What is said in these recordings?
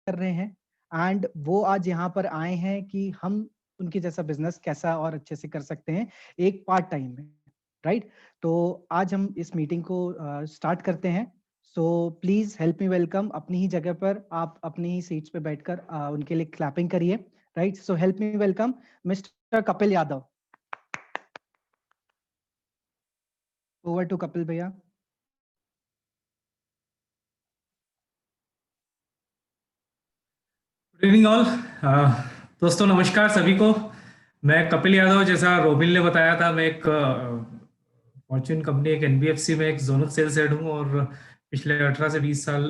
कर रहे हैं एंड वो आज यहाँ पर आए हैं कि हम उनके जैसा बिजनेस कैसा और अच्छे से कर सकते हैं एक पार्ट टाइम में, राइट? तो आज हम इस मीटिंग को स्टार्ट करते हैं। So please help me welcome. अपनी ही जगह पर आप अपनी ही सीट्स पे बैठकर उनके लिए क्लैपिंग करिए, right? So help me welcome mister Kapil Yadav. Over to Kapil भैया। Good evening all. दोस्तों नमस्कार सभी को। मैं कपिल यादव, जैसा रोबिन ने बताया था, मैं एक फॉर्च्यून कंपनी, एक एनबीएफसी में एक जोनल सेल्स हेड हूँ और पिछले 18 से 20 साल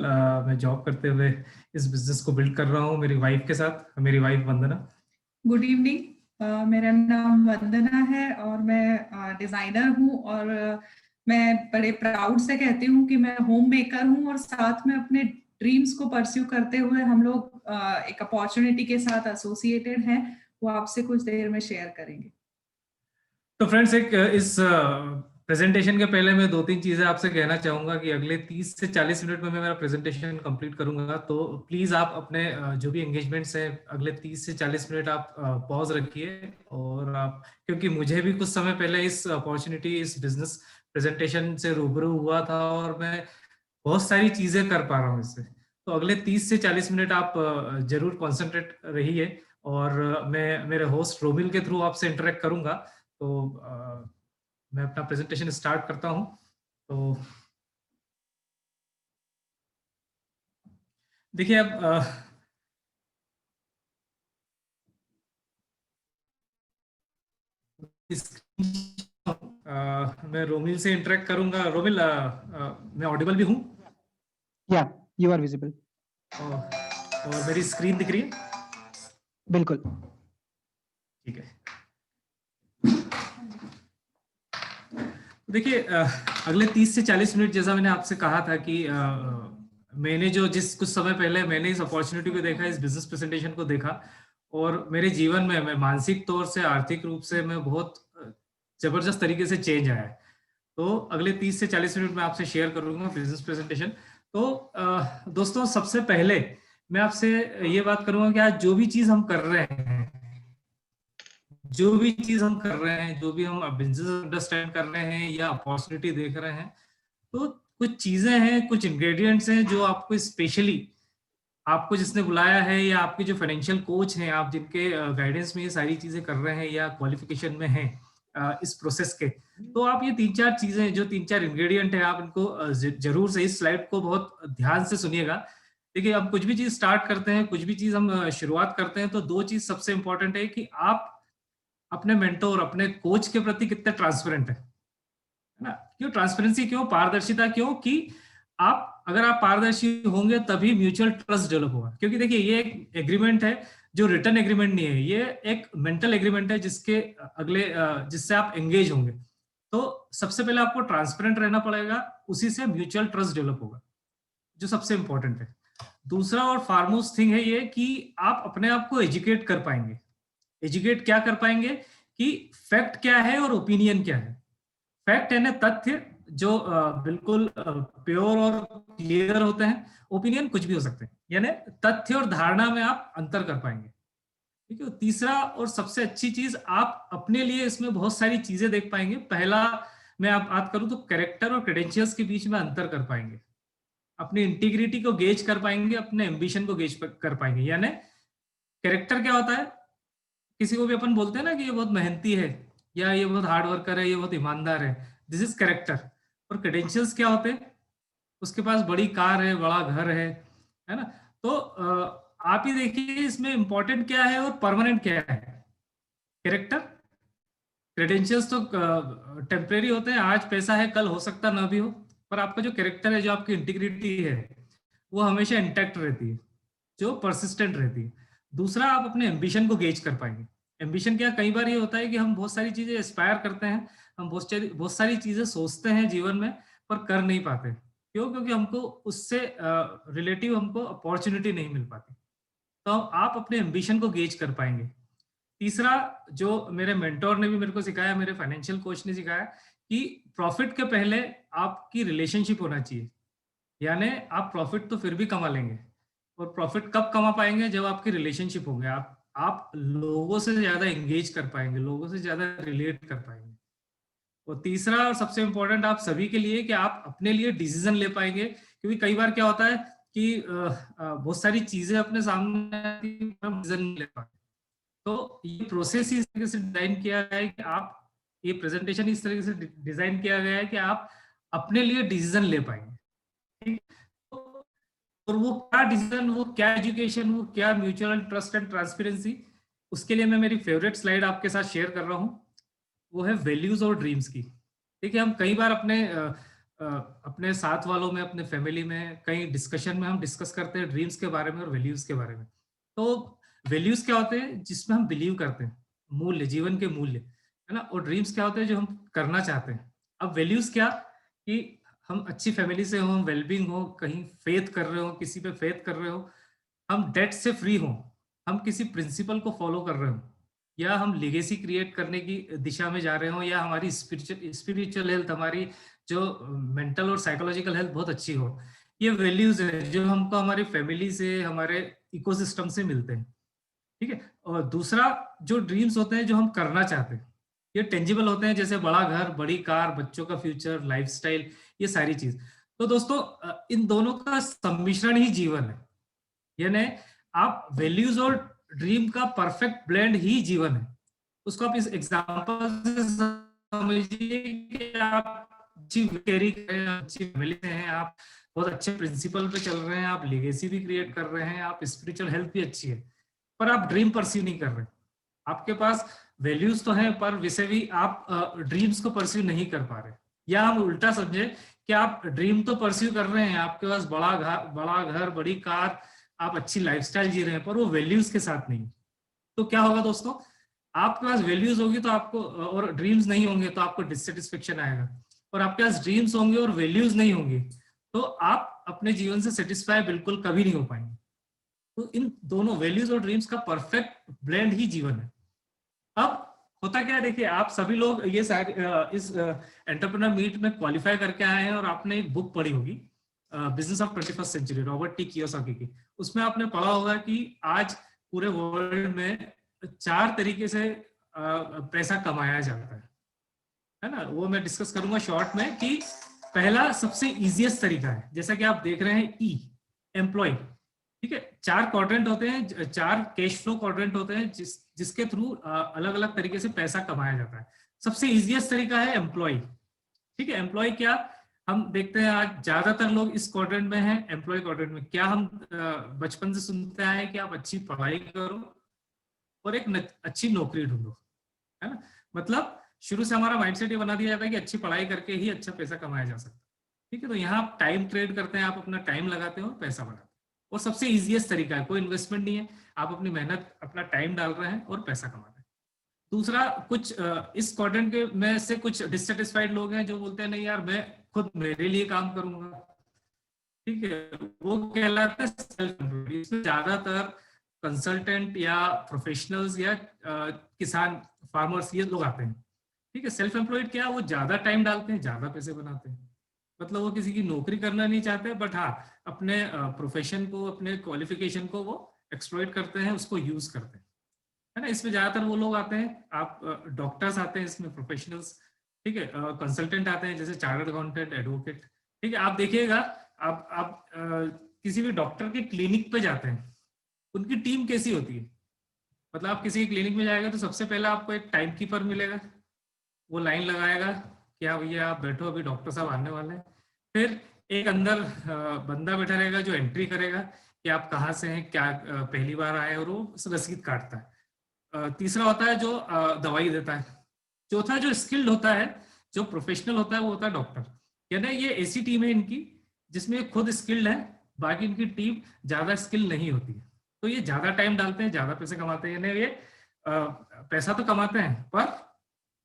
मैं जॉब करते हुए इस बिजनेस को बिल्ड कर रहा हूँ मेरी वाइफ के साथ, मेरी वाइफ वंदना। गुड इवनिंग, मेरा नाम वंदना है और मैं डिज़ाइनर हूँ और मैं बड़े प्राउड से कहती हूँ कि मैं होम मेकर हूँ और साथ में अपने ड्रीम्स को परस्यू करते हुए हम लोग एक अपॉर्चुनिटी के साथ एसोसिएटेड हैं, वो आपसे कुछ देर में शेयर करेंगे। तो फ्रेंड्स, एक इस प्रेजेंटेशन के पहले मैं 2-3 चीजें आपसे कहना चाहूंगा कि अगले 30 से 40 मिनट में मैं मेरा प्रेजेंटेशन कंप्लीट करूंगा। तो प्लीज आप अपने जो भी एंगेजमेंट्स हैं अगले 30 से 40 मिनट आप पॉज रखिए और आप, क्योंकि मुझे भी कुछ समय पहले इस अपॉर्चुनिटी, इस बिजनेस प्रेजेंटेशन से रूबरू हुआ था और मैं बहुत सारी चीजें कर पा रहा हूँ इससे। तो अगले 30 से 40 मिनट आप जरूर कॉन्सेंट्रेट रहिए और मैं मेरे होस्ट रोमिल के थ्रू आपसे इंटरेक्ट करूंगा। तो मैं अपना प्रेजेंटेशन स्टार्ट करता हूं। तो देखिए, अब मैं रोमिल से इंटरेक्ट करूंगा। रोमिल, मैं ऑडिबल भी हूं? या यू आर विजिबल। और मेरी स्क्रीन दिख रही है? बिल्कुल ठीक है। देखिए, अगले 30 से 40 मिनट, जैसा मैंने आपसे कहा था कि मैंने जो जिस कुछ समय पहले मैंने इस अपॉर्चुनिटी को देखा, इस बिजनेस प्रेजेंटेशन को देखा और मेरे जीवन में मैं मानसिक तौर से, आर्थिक रूप से मैं बहुत जबरदस्त तरीके से चेंज आया है। तो अगले 30 से 40 मिनट में आपसे शेयर करूंगा बिजनेस प्रेजेंटेशन। तो दोस्तों, सबसे पहले मैं आपसे ये बात करूंगा कि आज जो भी चीज हम कर रहे हैं, जो भी चीज हम कर रहे हैं, जो भी हम बिजनेस अंडरस्टैंड कर रहे हैं या अपॉर्चुनिटी देख रहे हैं, तो कुछ चीजें हैं, कुछ इंग्रेडिएंट्स हैं जो आपको स्पेशली, आपको जिसने बुलाया है या आपके जो फाइनेंशियल कोच हैं, आप जिनके गाइडेंस में ये सारी चीजें कर रहे हैं या क्वालिफिकेशन में हैं इस प्रोसेस के, तो आप ये 3-4 चीजें, जो 3-4 इंग्रेडिएंट है, आप इनको जरूर से इस स्लाइड को बहुत ध्यान से सुनिएगा। देखिए, अब कुछ भी चीज स्टार्ट करते हैं, कुछ भी चीज हम शुरुआत करते हैं, तो 2 चीज सबसे इंपॉर्टेंट है कि आप अपने मेंटोर, अपने कोच के प्रति कितने ट्रांसपेरेंट है ना? क्यों ट्रांसपेरेंसी, क्यों पारदर्शिता? क्यों कि आप, अगर आप पारदर्शी होंगे तभी म्यूचुअल ट्रस्ट डेवलप होगा। क्योंकि देखिए, ये एक एग्रीमेंट है जो रिटर्न एग्रीमेंट नहीं है, ये एक मेंटल एग्रीमेंट है जिसके अगले जिससे आप एंगेज होंगे। तो सबसे पहले आपको ट्रांसपेरेंट रहना पड़ेगा, उसी से म्यूचुअल ट्रस्ट डेवलप होगा, जो सबसे इंपॉर्टेंट है। दूसरा और फारमोस्ट थिंग है ये कि आप अपने आप को एजुकेट कर पाएंगे। एजुकेट क्या कर पाएंगे कि फैक्ट क्या है और ओपिनियन क्या है। फैक्ट है ना, तथ्य जो बिल्कुल प्योर और क्लियर होते हैं। ओपिनियन कुछ भी हो सकते हैं, यानी तथ्य और धारणा में आप अंतर कर पाएंगे। ठीक है। तीसरा और सबसे अच्छी चीज, आप अपने लिए इसमें बहुत सारी चीजें देख पाएंगे। पहला, मैं आप बात करूं तो कैरेक्टर और क्रेडेंशियल्स के बीच में अंतर कर पाएंगे, अपनी इंटीग्रिटी को गेज कर पाएंगे, अपने एम्बिशन को गेज कर पाएंगे। यानी कैरेक्टर क्या होता है, किसी को भी अपन बोलते हैं ना कि ये बहुत मेहनती है या ये बहुत हार्ड वर्कर है, ये बहुत ईमानदार है, दिस इज कैरेक्टर। और क्रेडेंशियल्स क्या होते हैं, उसके पास बड़ी कार है, बड़ा घर है ना? तो आप ही देखिए इसमें इंपॉर्टेंट क्या है और परमानेंट क्या है। कैरेक्टर, क्रेडेंशियल्स तो टेम्परेरी होते हैं, आज पैसा है कल हो सकता ना भी हो, पर आपका जो कैरेक्टर है, जो आपकी इंटीग्रिटी है, वो हमेशा इंटैक्ट रहती है, जो परसिस्टेंट रहती है। दूसरा, आप अपने एम्बिशन को गेज कर पाएंगे। एम्बिशन क्या, कई बार ये होता है कि हम बहुत सारी चीजें एस्पायर करते हैं, हम बहुत सारी चीजें सोचते हैं जीवन में, पर कर नहीं पाते। क्यों? क्योंकि हमको उससे रिलेटिव हमको अपॉर्चुनिटी नहीं मिल पाती। तो आप अपने एम्बिशन को गेज कर पाएंगे। तीसरा, जो मेरे मेंटोर ने भी मेरे को सिखाया, मेरे फाइनेंशियल कोच ने सिखाया, कि प्रॉफिट के पहले आपकी रिलेशनशिप होना चाहिए। यानी आप प्रॉफिट तो फिर भी कमा लेंगे, और प्रॉफिट कब कमा पाएंगे? जब आपकी रिलेशनशिप होंगे, आप लोगों से ज्यादा एंगेज कर पाएंगे, लोगों से ज्यादा रिलेट कर पाएंगे। और तीसरा और सबसे इंपॉर्टेंट आप सभी के लिए कि आप अपने लिए डिसीजन ले पाएंगे, क्योंकि कई बार क्या होता है कि बहुत सारी चीजें अपने सामने आती हैं, हम डिसीजन नहीं ले पाते। तो ये प्रोसेस इस तरीके से डिजाइन किया गया है कि आप, ये प्रेजेंटेशन इस तरीके से डिजाइन किया गया है कि आप अपने लिए डिसीजन ले पाएंगे, ठीक है? और वो क्या डिसीजन, वो क्या एजुकेशन, वो क्या म्यूचुअल ट्रस्ट एंड ट्रांसपेरेंसी, उसके लिए मैं मेरी फेवरेट स्लाइड आपके साथ शेयर कर रहा हूँ। वो है वैल्यूज और ड्रीम्स की। देखिए, हम कई बार अपने साथ वालों में, अपने फैमिली में, कई डिस्कशन में हम डिस्कस करते हैं ड्रीम्स के बारे में और वैल्यूज के बारे में। तो वैल्यूज क्या होते हैं? जिसमें हम बिलीव करते हैं, मूल्य, जीवन के मूल्य, है ना। और ड्रीम्स क्या होते हैं? जो हम करना चाहते हैं। अब वैल्यूज क्या, कि हम अच्छी फैमिली से हो, वेलबींग हो, कहीं फेथ कर रहे हो, किसी पे फेथ कर रहे हो, हम डेट से फ्री हो, हम किसी प्रिंसिपल को फॉलो कर रहे हो, या हम लेगेसी क्रिएट करने की दिशा में जा रहे हो, या हमारी स्पिरिचुअल हेल्थ, हमारी जो मेंटल और साइकोलॉजिकल हेल्थ बहुत अच्छी हो। ये वैल्यूज है जो हमको हमारी फैमिली से, हमारे इकोसिस्टम से मिलते हैं, ठीक है। और दूसरा, जो ड्रीम्स होते हैं जो हम करना चाहते हैं, ये टेंजिबल होते हैं, जैसे बड़ा घर, बड़ी कार, बच्चों का फ्यूचर, लाइफस्टाइल, ये सारी चीज। तो दोस्तों, इन दोनों का सम्मिश्रण ही जीवन है। यानी आप वैल्यूज और ड्रीम का परफेक्ट ब्लेंड ही जीवन है। उसको आप इस एग्जांपल से समझिए कि आप अच्छी कैरी कर रहे हैं, अच्छी फैमिली से हैं, आप बहुत अच्छे प्रिंसिपल पे चल रहे हैं, आप लेगेसी भी क्रिएट कर रहे हैं, आप स्पिरिचुअल हेल्थ भी अच्छी है, पर आप ड्रीम परस्यू नहीं कर रहे। आपके पास वैल्यूज तो हैं, पर वैसे भी आप ड्रीम्स को परस्यू नहीं कर पा रहे। या हम उल्टा समझे कि आप ड्रीम तो परस्यू कर रहे हैं, आपके पास बड़ा घर, बड़ी कार, आप अच्छी लाइफस्टाइल जी रहे हैं, पर वो वैल्यूज के साथ नहीं। तो क्या होगा दोस्तों? आपके पास वैल्यूज होगी तो आपको, और ड्रीम्स नहीं होंगे तो आपको डिससेटिस्फेक्शन आएगा। और आपके पास ड्रीम्स होंगे और वैल्यूज नहीं होंगी तो आप अपने जीवन से सेटिस्फाई बिल्कुल कभी नहीं हो पाएंगे। तो इन दोनों वैल्यूज और ड्रीम्स का परफेक्ट ब्लेंड ही जीवन है। अब होता क्या है, देखिए, आप सभी लोग ये सारे इस एंटरप्रेन्योर मीट में क्वालिफाई करके आए हैं, और आपने एक बुक पढ़ी होगी, business of 21st century, Robert T Kiyosaki की। उसमें आपने पढ़ा होगा कि आज पूरे वर्ल्ड में 4 तरीके से पैसा कमाया जाता है ना। वो मैं डिस्कस करूंगा शॉर्ट में, कि पहला सबसे इजीएस्ट तरीका है, जैसा कि आप देख रहे हैं, एम्प्लॉय, ठीक है। 4 क्वाड्रेंट होते हैं, 4 कैश फ्लो क्वाड्रेंट होते हैं, जिसके थ्रू अलग अलग तरीके से पैसा कमाया जाता है। सबसे इजीएस्ट तरीका है एम्प्लॉय, ठीक है। एम्प्लॉय क्या, हम देखते हैं आज ज्यादातर लोग इस क्वाड्रेंट में हैं, एम्प्लॉय क्वाड्रेंट में। क्या हम बचपन से सुनते आए कि आप अच्छी पढ़ाई करो और एक अच्छी नौकरी ढूंढो, है ना। मतलब शुरू से हमारा माइंडसेट ये बना दिया जाता है कि अच्छी पढ़ाई करके ही अच्छा पैसा कमाया जा सकता है, ठीक है। तो यहाँ आप टाइम ट्रेड करते हैं, आप अपना टाइम लगाते हो और पैसा बढ़ाते हैं, और सबसे इजीएस्ट तरीका है, कोई इन्वेस्टमेंट नहीं है, आप अपनी मेहनत, अपना टाइम डाल रहे हैं और पैसा कमा रहे हैं। दूसरा, कुछ इस क्वाड्रेंट के में से कुछ डिससेटिस्फाइड लोग हैं जो बोलते हैं नहीं यार, मैं खुद मेरे लिए काम करूंगा, ठीक है। वो कहलाता है सेल्फ एम्प्लॉयड। इसमें ज्यादातर कंसल्टेंट या प्रोफेशनल्स या किसान, फार्मर्स, ये लोग आते हैं, ठीक है। सेल्फ एम्प्लॉयड क्या, वो ज्यादा टाइम डालते हैं, ज्यादा पैसे बनाते हैं। मतलब वो किसी की नौकरी करना नहीं चाहते, बट हाँ, अपने प्रोफेशन को, अपने क्वालिफिकेशन को वो एक्सप्लॉइट करते हैं, उसको यूज करते हैं, है ना। इसमें ज्यादातर वो लोग आते हैं, आप डॉक्टर्स आते हैं इसमें, प्रोफेशनल्स, ठीक है, कंसल्टेंट आते हैं, जैसे चार्टर्ड अकाउंटेंट, एडवोकेट, ठीक है। आप देखिएगा, आप किसी भी डॉक्टर के क्लिनिक पे जाते हैं, उनकी टीम कैसी होती है। मतलब आप किसी क्लिनिक में जाएगा तो सबसे पहले आपको एक टाइम कीपर मिलेगा, वो लाइन लगाएगा, क्या भैया आप बैठो, अभी डॉक्टर साहब आने वाले हैं। फिर एक अंदर बंदा बैठा रहेगा जो एंट्री करेगा कि आप कहाँ से हैं, क्या पहली बार आए, और वो रसीद काटता है। तीसरा होता है जो दवाई देता है। चौथा जो स्किल्ड होता है, जो प्रोफेशनल होता है, वो होता है डॉक्टर। यानी ये ऐसी टीम है इनकी जिसमें खुद स्किल्ड है, बाकी इनकी टीम ज्यादा स्किल नहीं होती है। तो ये ज्यादा टाइम डालते हैं, ज्यादा पैसे कमाते हैं, यानी ये पैसा तो कमाते हैं पर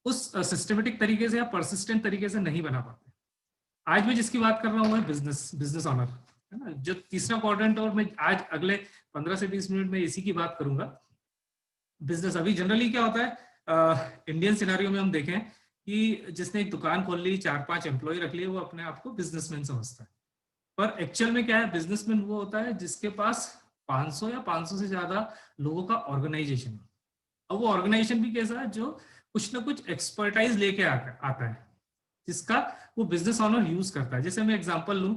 उस सिस्टमेटिक तरीके से या परसिस्टेंट तरीके से नहीं बना पाते। आज मैं जिसकी बात कर रहा हूँ वो है बिजनेस ऑनर, है ना, जो तीसरा क्वाड्रेंट। और मैं आज अगले 15 से 20 मिनट में इसी की बात करूंगा। बिजनेस अभी जनरली क्या होता है, इंडियन सिनेरियो में हम देखें कि जिसने एक दुकान खोल ली, 4-5 एम्प्लॉय रख लिए, वो अपने आप को बिजनेसमैन समझता है। पर एक्चुअल में क्या है, बिजनेसमैन वो होता है जिसके पास 500 या 500 से ज्यादा लोगों का ऑर्गेनाइजेशन। अब वो ऑर्गेनाइजेशन भी कैसा है, जो कुछ ना कुछ एक्सपर्टाइज लेके आता है, जिसका वो बिजनेस ऑनर यूज करता है। जैसे मैं एग्जांपल लूं,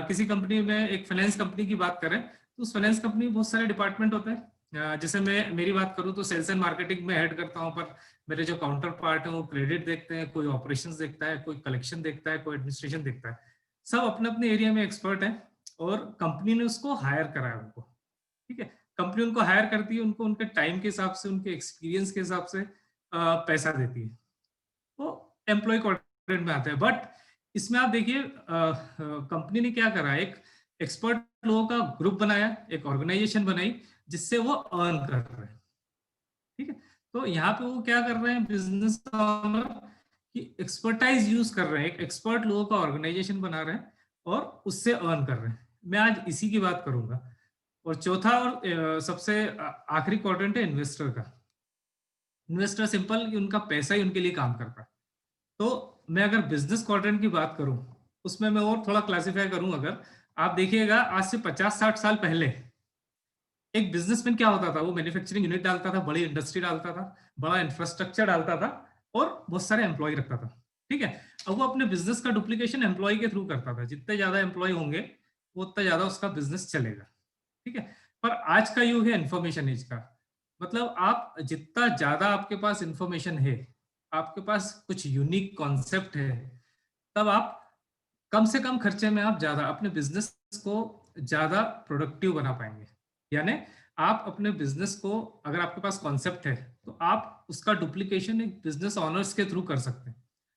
किसी कंपनी में, एक फाइनेंस कंपनी की बात करें, तो उस फाइनेंस कंपनी में बहुत सारे डिपार्टमेंट होते हैं। जैसे मैं मेरी बात करूं तो सेल्स एंड मार्केटिंग में हेड करता हूं, पर मेरे जो काउंटर पार्ट है वो क्रेडिट देखते हैं, कोई ऑपरेशंस देखता है, कोई कलेक्शन देखता है, कोई एडमिनिस्ट्रेशन देखता है। सब अपने अपने एरिया में एक्सपर्ट है, और कंपनी ने उसको हायर करा है उनको। ठीक है, कंपनी उनको हायर करती है, उनको उनके टाइम के हिसाब से, उनके एक्सपीरियंस के हिसाब से पैसा देती है, वो एम्प्लॉय क्वाड्रेंट में आता है। बट इसमें आप देखिए, कंपनी ने क्या करा, एक एक्सपर्ट लोगों का ग्रुप बनाया, एक ऑर्गेनाइजेशन बनाई, जिससे वो अर्न कर रहे हैं। ठीक है, तो यहाँ पे वो क्या कर रहे हैं, बिजनेस ऑनर की एक्सपर्टाइज यूज कर रहे हैं, एक एक्सपर्ट लोगों का ऑर्गेनाइजेशन बना रहे हैं और उससे अर्न कर रहे हैं। मैं आज इसी की बात करूंगा। और चौथा और सबसे आखिरी क्वाड्रेंट है इन्वेस्टर का। इन्वेस्टर सिंपल कि उनका पैसा ही उनके लिए काम करता है। तो मैं अगर बिजनेस क्वाड्रेंट की बात करूं, उसमें मैं और थोड़ा क्लासिफाई करूं। अगर आप देखिएगा, आज से 50-60 साल पहले एक बिजनेसमैन क्या होता था, वो मैन्युफैक्चरिंग यूनिट डालता था, बड़ी इंडस्ट्री डालता था, बड़ा इंफ्रास्ट्रक्चर डालता था, और बहुत सारे एम्प्लॉय रखता था। ठीक है, अब वो अपने बिजनेस का डुप्लीकेशन एम्प्लॉय के थ्रू करता था। जितने ज्यादा एम्प्लॉय होंगे, वो उतना ज्यादा उसका बिजनेस चलेगा। ठीक है, पर आज का युग है इंफॉर्मेशन एज का। मतलब आप जितना ज्यादा आपके पास इंफॉर्मेशन है, आपके पास कुछ यूनिक कॉन्सेप्ट है, तब आप कम से कम खर्चे में आप ज्यादा अपने बिजनेस को ज्यादा प्रोडक्टिव बना पाएंगे। यानी आप अपने बिजनेस को, अगर आपके पास कॉन्सेप्ट है, तो आप उसका डुप्लीकेशन एक बिजनेस ऑनर्स के थ्रू कर सकते हैं।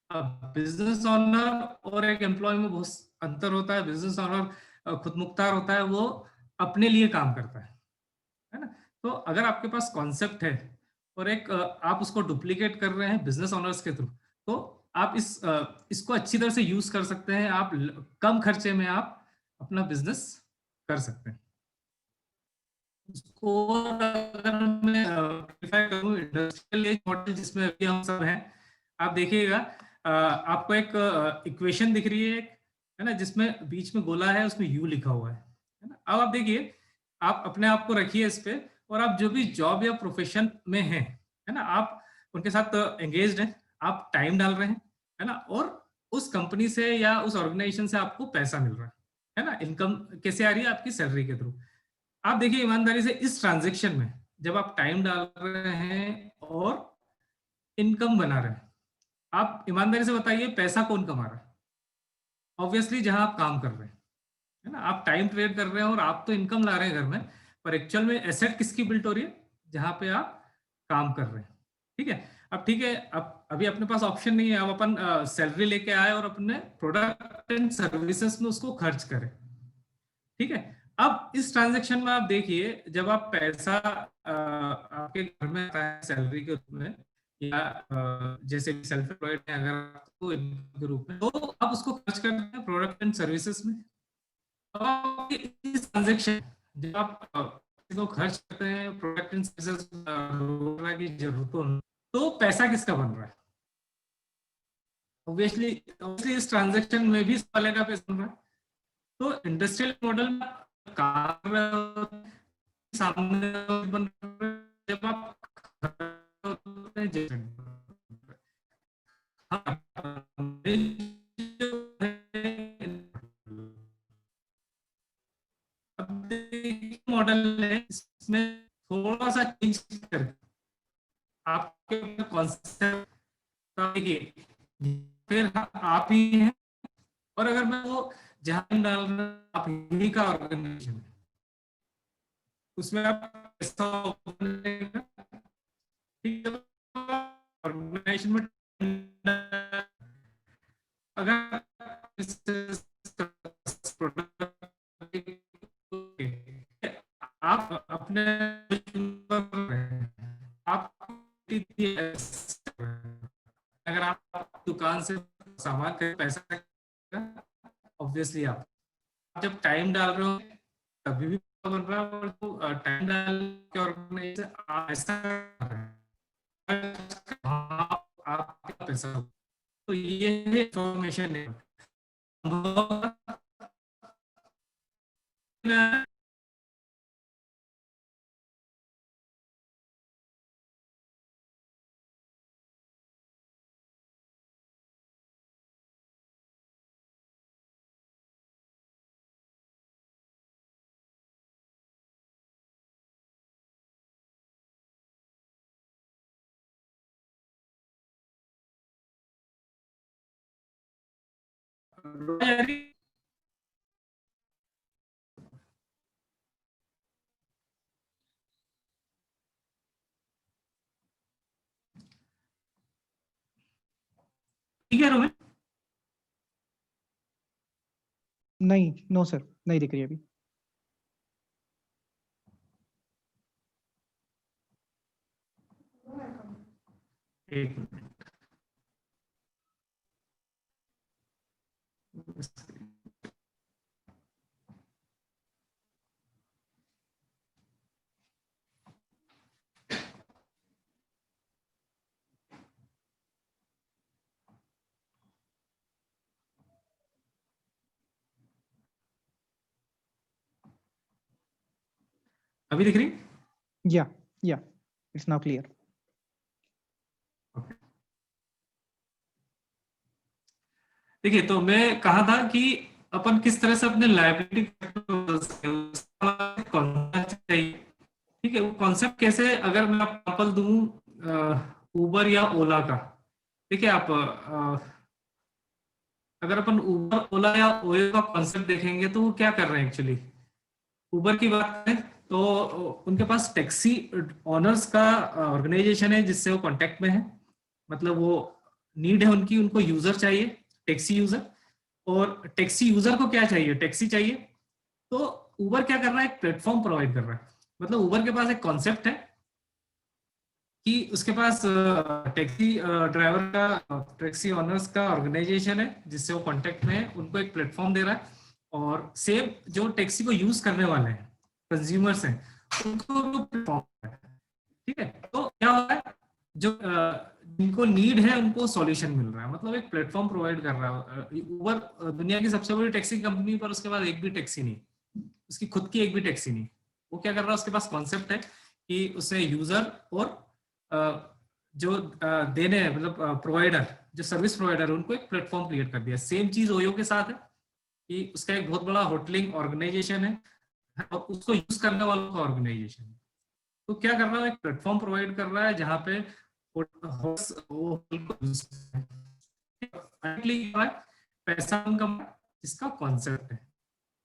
अब बिजनेस ऑनर और एक एम्प्लॉय में बहुत अंतर होता है। बिजनेस ऑनर खुद मुख्तार होता है, वो अपने लिए काम करता है ना। तो अगर आपके पास कॉन्सेप्ट है और एक आप उसको डुप्लीकेट कर रहे हैं बिजनेस ऑनर्स के थ्रू, तो आप इसको अच्छी तरह से यूज कर सकते हैं। आप कम खर्चे में आप अपना बिजनेस कर सकते हैं। उसको अगर मैं क्लियर करूं, इंडस्ट्रियल एज मॉडल जिसमें अभी हम सब हैं, आप देखिएगा, आपको एक इक्वेशन दिख रही है ना, जिसमें बीच में गोला है, उसमें यू लिखा हुआ है ना। अब आप देखिए, आप अपने आप को रखिए इस पे, और आप जो भी जॉब या प्रोफेशन में हैं, है ना, आप उनके साथ एंगेज्ड हैं, आप टाइम डाल रहे हैं, है ना, और उस कंपनी से या उस ऑर्गेनाइजेशन से आपको पैसा मिल रहा है ना। इनकम कैसे आ रही है, आपकी सैलरी के थ्रू। आप देखिए ईमानदारी से, इस ट्रांजैक्शन में जब आप टाइम डाल रहे हैं और इनकम बना रहे हैं, आप ईमानदारी से बताइए पैसा कौन कमा रहा है? ऑब्वियसली जहां आप काम कर रहे हैं, है ना। आप टाइम ट्रेड कर रहे हैं और आप तो इनकम ला रहे हैं घर में, पर एक्चुअल में एसेट किसकी बिल्ट हो रही है? जहां पे आप काम कर रहे हैं। ठीक है, अब ठीक है, अब अभी अपने पास ऑप्शन नहीं है, अब अपन सैलरी लेके आए और अपने प्रोडक्ट एंड सर्विसेज में उसको खर्च करें। ठीक है, अब इस ट्रांजैक्शन में आप देखिए, जब आप पैसा आपके घर में आता है सैलरी के रूप में, या जैसे सेल्फ एम्प्लॉयड है अगर आपको इनकम के रूप में, तो आप उसको खर्च करते हैं प्रोडक्ट एंड सर्विसेज में। अब आप इस ट्रांजैक्शन, जब आप को खर्च करते हैं प्रोडक्ट एंड सर्विसेज की जरूरतों में, तो पैसा किसका बन रहा है? ऑब्वियसली इस ट्रांजैक्शन में भी वाले का पैसा बन रहा है। तो इंडस्ट्रियल मॉडल में कार सामने बन रहे हैं, जब आप मॉडल है, इसमें थोड़ा सा चेंज करके आपके कॉन्सेप्ट देखिए, फिर आप ही हैं, और अगर मैं वो जहां डाल रहा हूं, आप ही का ऑर्गेनाइजेशन, उसमें आप पैसा ऑर्गेनाइजेशन में अगर आप अपने आप अगर आप दुकान से सामान खरीद पैसा, ऑब्वियसली आप जब टाइम डाल रहे हो तभी भी बन रहा है, और तो टाइम डाल के ऑर्गेनाइजेशन ऐसा आपका पैसा, तो ये इंफॉर्मेशन है। ठीक है रोमिल? नहीं, नो सर, नहीं दिख रही अभी। एक मिनट। अभी दिख रही? या इट्स नाउ क्लियर। देखिए, तो मैं कहा था कि अपन किस तरह से अपने लाइबिलिटी कॉन्सेप्ट चाहिए। ठीक है, वो कॉन्सेप्ट कैसे, अगर मैं एग्जांपल दूं उबर या ओला का। देखिए आप अगर अपन उबर, ओला या ओयो का कॉन्सेप्ट देखेंगे तो वो क्या कर रहे हैं एक्चुअली। उबर की बात करें तो उनके पास टैक्सी ऑनर्स का ऑर्गेनाइजेशन है जिससे वो कांटेक्ट में है। मतलब वो नीड है उनकी, उनको यूजर चाहिए, टैक्सी यूजर। और टैक्सी यूजर को क्या चाहिए, टैक्सी चाहिए। तो उबर क्या कर रहा है, एक प्लेटफॉर्म प्रोवाइड कर रहा है। मतलब उबर के पास एक कॉन्सेप्ट है कि उसके पास टैक्सी ड्राइवर का, टैक्सी ऑनर्स का ऑर्गेनाइजेशन है जिससे वो कांटेक्ट में है, उनको एक प्लेटफॉर्म दे रहा है। और सेम जो टैक्सी को यूज करने वाले हैं, कंज्यूमर्स हैं, उनको वो प्लेटफॉर्म है। ठीक है, तो क्या हो रहा है, जो जिनको नीड है उनको सॉल्यूशन मिल रहा है। मतलब एक प्लेटफॉर्म प्रोवाइड कर रहा है। उबर दुनिया की सबसे बड़ी टैक्सी कंपनी, पर उसके पास एक भी टैक्सी नहीं, उसकी खुद की एक भी टैक्सी नहीं। वो क्या कर रहा है, उसके पास कॉन्सेप्ट है कि उसे यूजर और जो देने हैं, मतलब प्रोवाइडर, जो सर्विस प्रोवाइडर है, उनको एक प्लेटफॉर्म क्रिएट कर दिया। सेम चीज ओयो के साथ है कि उसका एक बहुत बड़ा होटलिंग ऑर्गेनाइजेशन है और उसको यूज करने वालों का ऑर्गेनाइजेशन है। तो क्या कर रहा है, एक प्लेटफॉर्म प्रोवाइड कर रहा है जहां पे पैसा इनकम, इसका कॉन्सेप्ट है।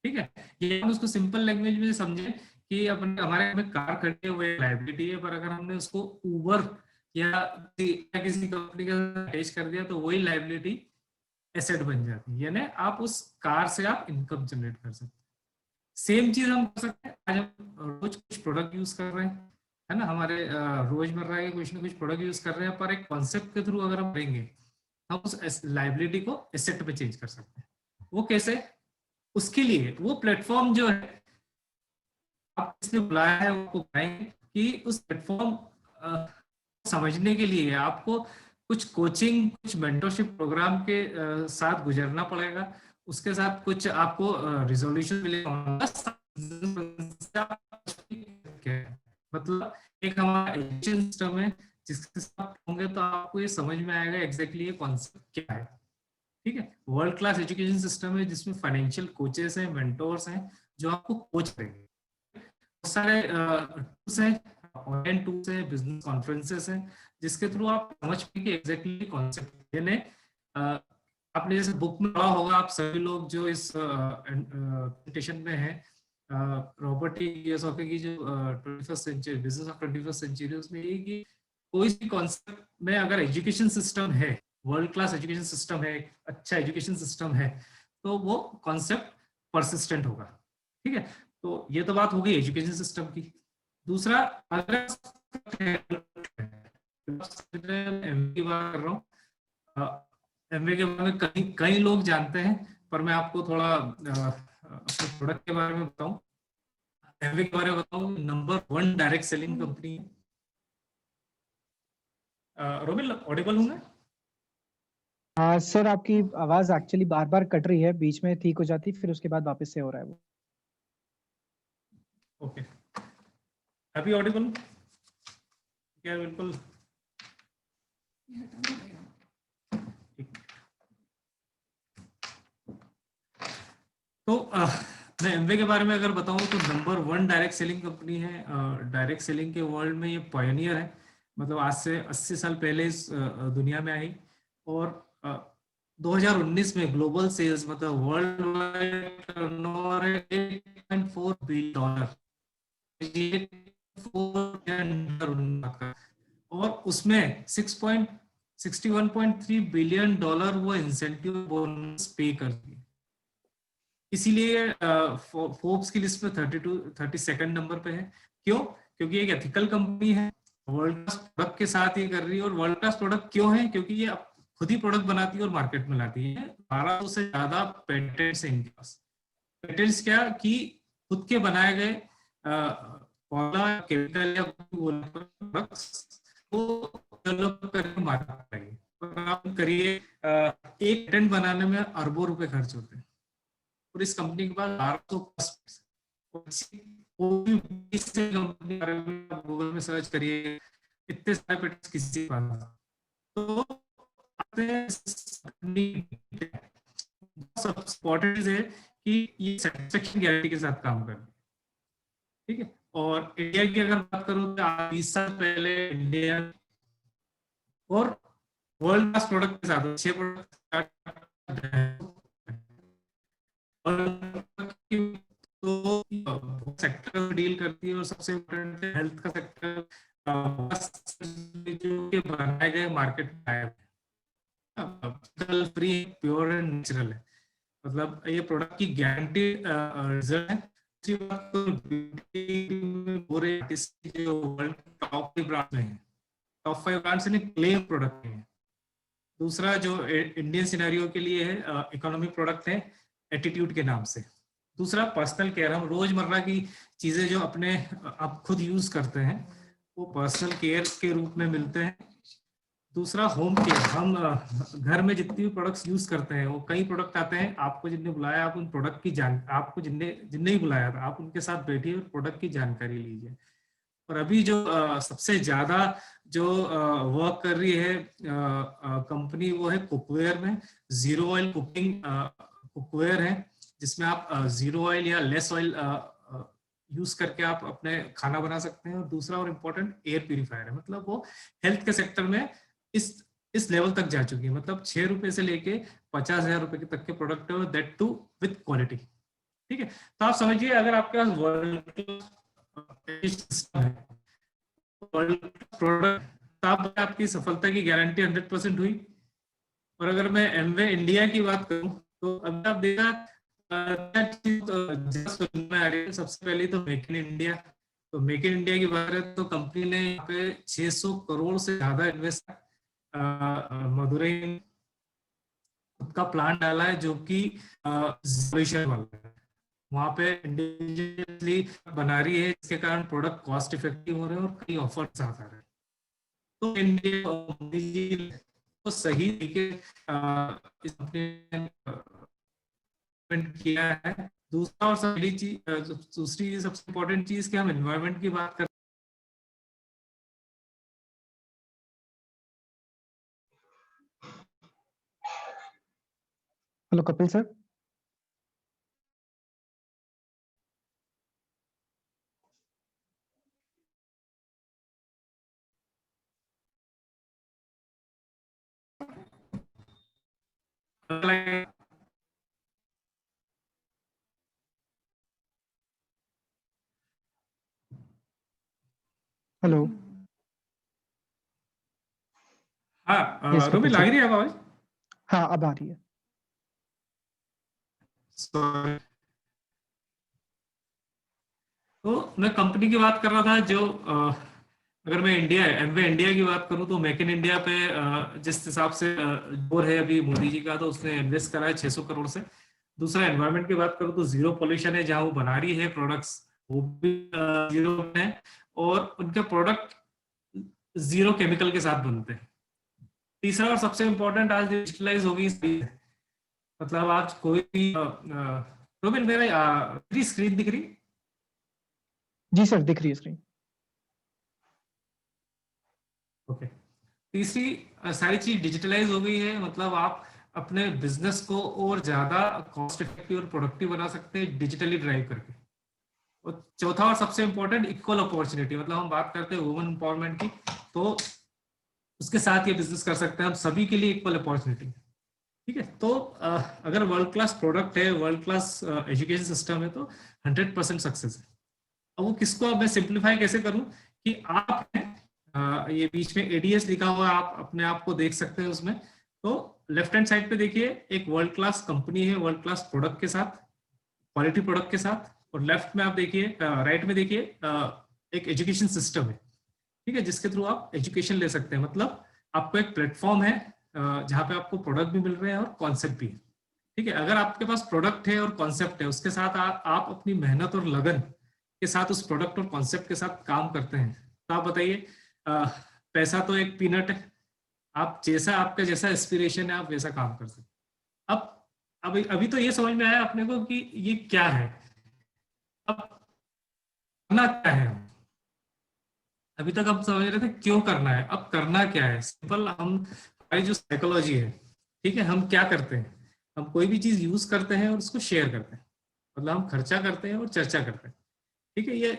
ठीक है, ये हम उसको सिंपल लैंग्वेज में समझे कि अपन, हमारे में कार खड़ी हुई लाइबिलिटी है, पर अगर हमने उसको उबर या किसी कंपनी के साथ अटैच कर दिया तो वही लाइबिलिटी एसेट बन जाती है। यानी आप उस कार से आप इनकम जनरेट कर सकते हैं। सेम चीज हम कर सकते हैं। आज हम रोज कुछ प्रोडक्ट यूज कर रहे हैं, है ना, हमारे रोजमर्रा के कुछ ना कुछ प्रोडक्ट यूज कर रहे हैं, पर एक कॉन्सेप्ट के थ्रू अगर हम रहेंगे, हम उस लाइबिलिटी को एसेट पे चेंज कर सकते हैं। वो कैसे, उसके लिए वो प्लेटफॉर्म जो है आप इसने बुलाया है, वो बताएंगे कि उस प्लेटफॉर्म समझने के लिए आपको कुछ कोचिंग, कुछ मेंटरशिप प्रोग्राम के साथ गुजरना पड़ेगा। उसके साथ कुछ आपको रिजोल्यूशन मिलेगा। मतलब एक हमारा एजुकेशन सिस्टम है जिसके साथ होंगे तो आपको ये समझ में आएगा एग्जैक्टली ये कॉन्सेप्ट क्या है। ठीक है, वर्ल्ड क्लास एजुकेशन सिस्टम है जिसमें फाइनेंशियल कोचेस हैं, मेंटोर्स हैं जो आपको कोच करेंगे। बहुत सारे टूल्स हैं, ऑनलाइन टूल्स हैं, बिजनेस कॉन्फ्रेंसेस हैं जिसके थ्रू आप समझ पाएंगे एग्जैक्टली कॉन्सेप्ट। यानी आपने जैसे बुक में पढ़ा होगा, आप सभी लोग जो इस प्रेजेंटेशन में है, रॉबर्ट टी कियोसाकी की जो 21st century, business of 21st century, उसमें ये कि कोई भी कॉन्सेप्ट में अगर एजुकेशन सिस्टम है, वर्ल्ड क्लास एजुकेशन सिस्टम है, अच्छा एजुकेशन सिस्टम है, तो वो कॉन्सेप्ट परसिस्टेंट होगा। ठीक है, तो ये तो बात हो गई एजुकेशन सिस्टम की। दूसरा, अगर एमबी बात कर रहा हूँ, एमबी के बारे में कई लोग जानते हैं, पर मैं आपको थोड़ा अपने प्रोडक्ट के बारे में बताऊं। एमबी के बारे में बताऊं, number 1 direct selling company. Romil, Audible हूं मैं? सर आपकी आवाज एक्चुअली बार बार कट रही है, बीच में ठीक हो जाती, फिर उसके बाद वापस से हो रहा है वो। ओके, अभी ऑडिबल क्या? बिल्कुल। तो मैं एमवे के बारे में अगर बताऊं तो नंबर 1 डायरेक्ट सेलिंग कंपनी है। डायरेक्ट सेलिंग के वर्ल्ड में ये पायनियर है। मतलब आज से 80 साल पहले इस दुनिया में आई और 2019 में ग्लोबल सेल्स मतलब वर्ल्ड वाइड टर्नओवर है $8.4 बिलियन, और उसमें 61.3 बिलियन डॉलर वो इंसेंटिव बोनस पे कर दिए। इसीलिए फोर्ब्स की लिस्ट में 32 नंबर पे है। क्यों? क्योंकि एक एथिकल कंपनी है, वर्ल्ड क्लास प्रोडक्ट के साथ ये कर रही है। और वर्ल्ड क्लास प्रोडक्ट क्यों है? क्योंकि ये खुद ही प्रोडक्ट बनाती है और मार्केट में लाती है। 1200 से ज्यादा पेटेंट्स हैं इनके पास। पेटेंट्स क्या कि खुद के बनाए गए केमिकल या प्रोडक्ट्स को डेवलप करके मार्केट में आप करिए, एक पेटेंट बनाने में अरबों रुपए खर्च होते हैं, और इस कंपनी के पास 1200+ कंपनी गूगल में सर्च करिए, इतने सारे पेटेंट्स किसी के पास। तो सबसे इम्पोर्टेंट है कि ये सैटिस्फैक्शन गारंटी के साथ काम कर रहे हैं, ठीक है। और इंडिया की अगर बात करूं तो 20 साल पहले इंडिया और वर्ल्ड क्लास प्रोडक्ट के साथ 6 प्रोडक्ट तो सेक्टर डील करती है। और सबसे इम्पोर्टेंट है हेल्थ का सेक्टर, जो बनाए गए मार्केट में आए फ्री, प्योर एंड नेचुरल है, मतलब ये प्रोडक्ट की गारंटी रिजल्ट है। जो वर्ल्ड टॉप 5 ब्रांड हैं, टॉप 5 ब्रांड्स ने क्लेम प्रोडक्ट है। दूसरा जो इंडियन सिनेरियो के लिए है, इकोनॉमिक प्रोडक्ट है एटीट्यूड के नाम से। दूसरा पर्सनल केयर, हम रोजमर्रा की चीजें जो अपने आप खुद यूज करते हैं वो पर्सनल केयर के रूप में मिलते हैं। दूसरा होम केयर, हम घर में जितनी भी प्रोडक्ट्स यूज करते हैं वो कई प्रोडक्ट आते हैं, आपको जिनने बुलाया आप उन प्रोडक्ट की आपको जिनने ही बुलाया था आप उनके साथ बैठिए और प्रोडक्ट की जानकारी लीजिए। और अभी जो सबसे ज्यादा जो वर्क कर रही है कंपनी वो है कुकवेयर में, जीरो ऑयल कुकिंग कुकवेयर है, जिसमें आप जीरो ऑयल या लेस ऑयल यूज करके आप अपने खाना बना सकते हैं। और दूसरा और इम्पोर्टेंट एयर प्यूरिफायर है, मतलब वो हेल्थ के सेक्टर में इस लेवल तक जा चुकी है, मतलब 6 रुपए से लेके 50,000 रुपए तक के प्रोडक्ट है, दैट टू विथ क्वालिटी, ठीक है। तो आप समझिए अगर आपके पास वर्ल्ड प्रोडक्ट, तब आपकी सफलता की गारंटी 100% हुई। और अगर मैं एमवे इंडिया की बात करूं तो अभी आप देखा सबसे पहले तो मेक इन इंडिया। तो मेक इन इंडिया की बात करें तो कंपनी ने यहाँ पे 600 करोड़ से ज्यादा इन्वेस्ट मदुरई का प्लान डाला है, जो कि वाला है। वहां पे इंडिविजुअली बना रही है, जिसके कारण प्रोडक्ट कॉस्ट इफेक्टिव हो रहे हैं और कई ऑफर्स आ रहे हैं। तो इंडिया तो सही तरीके किया है। दूसरा और दूसरी सबसे इम्पोर्टेंट चीज कि हम एनवायरनमेंट की बात कर, हेलो कपिल सर। हेलो। हाँ रोमी लग रही है आवाज? हाँ अब आ रही है। तो मैं कंपनी की बात कर रहा था, जो अगर मैं इंडिया की बात करूं तो मेक इन इंडिया पे जिस हिसाब से जोर है अभी मोदी जी का, तो उसने इन्वेस्ट करा है 600 करोड़ से। दूसरा एनवायरनमेंट की बात करूं तो जीरो पोल्यूशन है, जहां वो बना रही है प्रोडक्ट्स वो भी जीरो है, और उनके प्रोडक्ट जीरो केमिकल के साथ बनते हैं। तीसरा और सबसे इम्पोर्टेंट, आज डिजिटलाइज होगी, मतलब आज कोई भी रोबिन मेरा स्क्रीन दिख रही? जी सर दिख रही है स्क्रीन। ओके। तीसरी सारी चीज डिजिटलाइज हो गई है, मतलब आप अपने बिजनेस को और ज्यादा कॉस्ट इफेक्टिव और प्रोडक्टिव बना सकते हैं डिजिटली ड्राइव करके। और चौथा और सबसे इम्पोर्टेंट, इक्वल अपॉर्चुनिटी, मतलब हम बात करते हैं वुमेन एम्पावरमेंट की, तो उसके साथ ये बिजनेस कर सकते हैं हम, सभी के लिए इक्वल अपॉर्चुनिटी। ठीक है। तो अगर वर्ल्ड क्लास प्रोडक्ट है, वर्ल्ड क्लास एजुकेशन सिस्टम है, तो 100% सक्सेस है। अब वो किसको, अब मैं सिंप्लीफाई कैसे करूं कि आप ये बीच में एडीएस लिखा हुआ आप अपने आप को देख सकते हैं उसमें। तो लेफ्ट हैंड साइड पे देखिए एक वर्ल्ड क्लास कंपनी है वर्ल्ड क्लास प्रोडक्ट के साथ, क्वालिटी प्रोडक्ट के साथ, और लेफ्ट में आप देखिए, राइट में देखिए एक एजुकेशन सिस्टम है, ठीक है, जिसके थ्रू आप एजुकेशन ले सकते हैं। मतलब आपको एक प्लेटफॉर्म है जहाँ पे आपको प्रोडक्ट भी मिल रहे हैं और कॉन्सेप्ट भी है। ठीक है, अगर आपके पास प्रोडक्ट है और कॉन्सेप्ट है, उसके साथ आप अपनी मेहनत और लगन के साथ उस प्रोडक्ट और कॉन्सेप्ट के साथ काम करते हैं, तो आप बताइए, पैसा तो एक पीनट है। आप जैसा, आपका जैसा एस्पिरेशन है आप वैसा काम कर सकते हैं। अब अभी तो ये समझ में आया अपने को कि ये क्या है, अब करना क्या है। अभी तक हम समझ रहे थे क्यों करना है, अब करना क्या है। सिंपल, हम हमारी जो साइकोलॉजी है, ठीक है, हम क्या करते हैं, हम कोई भी चीज यूज करते हैं और उसको शेयर करते हैं। मतलब हम खर्चा करते हैं और चर्चा करते हैं, ठीक है। ये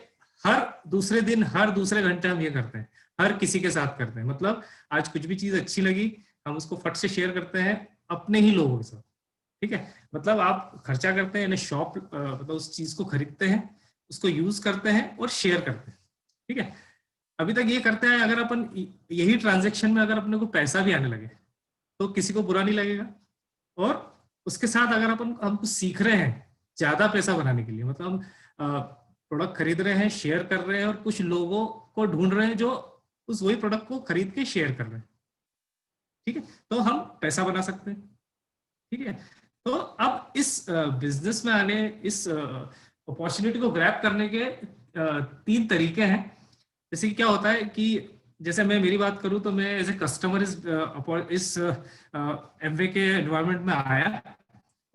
हर दूसरे दिन, हर दूसरे घंटे हम ये करते हैं, हर किसी के साथ करते हैं। मतलब आज कुछ भी चीज अच्छी लगी, हम उसको फट से शेयर करते हैं अपने ही लोगों के साथ, ठीक है। मतलब आप खर्चा करते हैं, यानी शॉप, मतलब उस चीज को खरीदते हैं, उसको यूज करते हैं और शेयर करते हैं, ठीक है। अभी तक ये करते हैं, अगर अपन यही ट्रांजेक्शन में अगर अपने को पैसा भी आने लगे तो किसी को बुरा नहीं लगेगा। और उसके साथ अगर हम कुछ सीख रहे हैं ज्यादा पैसा बनाने के लिए, मतलब हम प्रोडक्ट खरीद रहे हैं, शेयर कर रहे हैं, और कुछ लोगों को ढूंढ रहे हैं जो उस वही प्रोडक्ट को खरीद के शेयर कर रहे हैं, ठीक है, तो हम पैसा बना सकते हैं, ठीक है। तो अब इस बिजनेस में आने, इस अपॉर्चुनिटी को ग्रैब करने के 3 तरीके हैं। जैसे कि क्या होता है कि जैसे मैं मेरी बात करूं तो मैं एज ए कस्टमर इस एमवे के एनवायरनमेंट में आया।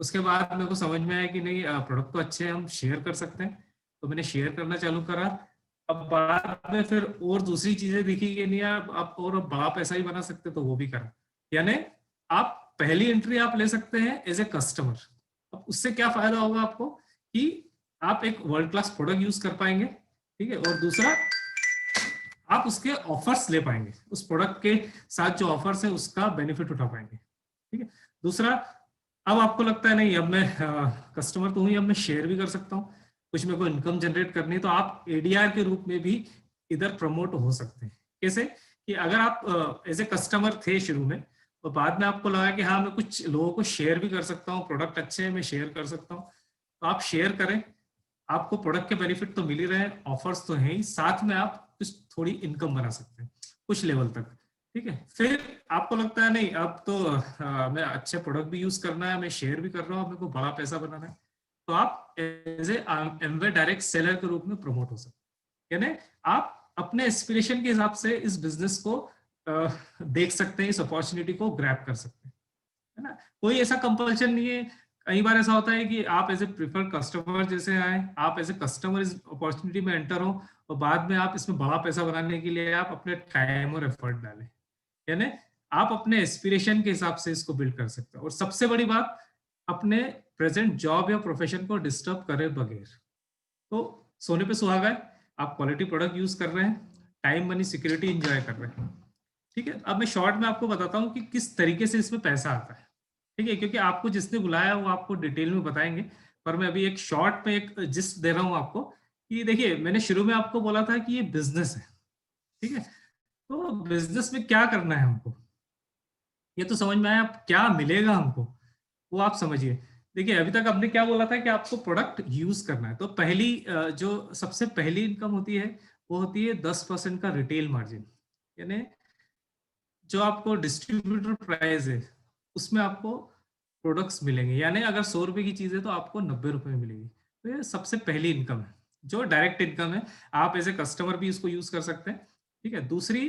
उसके बाद मेरे को समझ में आया कि नहीं, प्रोडक्ट तो अच्छे हैं, हम शेयर कर सकते हैं, तो मैंने शेयर करना चालू करा। अब बाद में फिर और दूसरी चीजें दिखी कि नहीं यार, आप और बड़ा पैसा ही बना सकते, तो वो भी करा। यानी आप पहली एंट्री आप ले सकते हैं एज ए कस्टमर। अब उससे क्या फायदा होगा आपको कि आप एक वर्ल्ड क्लास प्रोडक्ट यूज कर पाएंगे, ठीक है, और दूसरा आप उसके ऑफर्स ले पाएंगे, उस प्रोडक्ट के साथ जो ऑफर्स है उसका बेनिफिट उठा पाएंगे, ठीक है। दूसरा, अब आपको लगता है नहीं, अब मैं कस्टमर तो हूँ, अब मैं शेयर भी कर सकता हूँ, कुछ मेरे को इनकम जनरेट करनी है, तो आप एडीआर के रूप में भी इधर प्रमोट हो सकते हैं। कैसे कि अगर आप एज ए कस्टमर थे शुरू में, तो बाद में आपको लगा कि हाँ, मैं कुछ लोगों को शेयर भी कर सकता हूँ, प्रोडक्ट अच्छे हैं, मैं शेयर कर सकता हूँ, तो आप शेयर करें। आपको प्रोडक्ट के बेनिफिट तो मिल ही रहे हैं, ऑफर्स तो हैं ही, साथ में आप कुछ थोड़ी इनकम बना सकते हैं कुछ लेवल तक, ठीक है। फिर आपको लगता है नहीं, अब तो मैं अच्छे प्रोडक्ट भी यूज करना है, मैं शेयर भी कर रहा हूँ, मेरे को बड़ा पैसा बनाना है, तो आप as a Amway direct seller के रूप में प्रमोट हो सकते हैं। यानी आप अपने एस्पिरेशन के हिसाब से इस बिजनेस को देख सकते हैं, इस अपॉर्चुनिटी को ग्रैब कर सकते हैं, है ना। कोई ऐसा कंपल्शन नहीं है। कई बार ऐसा होता है कि आप एज ए प्रिफर्ड कस्टमर जैसे आए, आप एज ए कस्टमर इस अपॉर्चुनिटी में एंटर हो, और बाद में आप इसमें बड़ा पैसा बनाने के लिए आप अपने टाइम और एफर्ट डालें। यानी आप अपने एस्पिरेशन के हिसाब से इसको बिल्ड कर सकते हो। और सबसे बड़ी बात, अपने प्रेजेंट जॉब या प्रोफेशन को डिस्टर्ब करे बगैर। तो सोने पे सुहागा है, आप क्वालिटी प्रोडक्ट यूज कर रहे हैं, टाइम मनी सिक्योरिटी एंजॉय कर रहे हैं, ठीक है। अब मैं शॉर्ट में आपको बताता हूँ कि किस तरीके से इसमें पैसा आता है, ठीक है, क्योंकि आपको जिसने बुलाया वो आपको डिटेल में बताएंगे, पर मैं अभी एक शॉर्ट में एक जिस्ट दे रहा हूँ आपको कि देखिए, मैंने शुरू में आपको बोला था कि ये बिजनेस है, ठीक है। तो बिजनेस में क्या करना है हमको, ये तो समझ में आया। अब क्या मिलेगा हमको वो आप समझिए। देखिए, अभी तक आपने क्या बोला था कि आपको प्रोडक्ट यूज करना है, तो पहली जो सबसे पहली इनकम होती है वो होती है 10% का रिटेल मार्जिन। यानी जो आपको डिस्ट्रीब्यूटर प्राइस है उसमें आपको प्रोडक्ट्स मिलेंगे, यानी अगर 100 रुपए की चीज है तो आपको 90 रुपए में मिलेगी। तो ये सबसे पहली इनकम है, जो डायरेक्ट इनकम है। आप एज ए कस्टमर भी इसको यूज कर सकते हैं, ठीक है। दूसरी,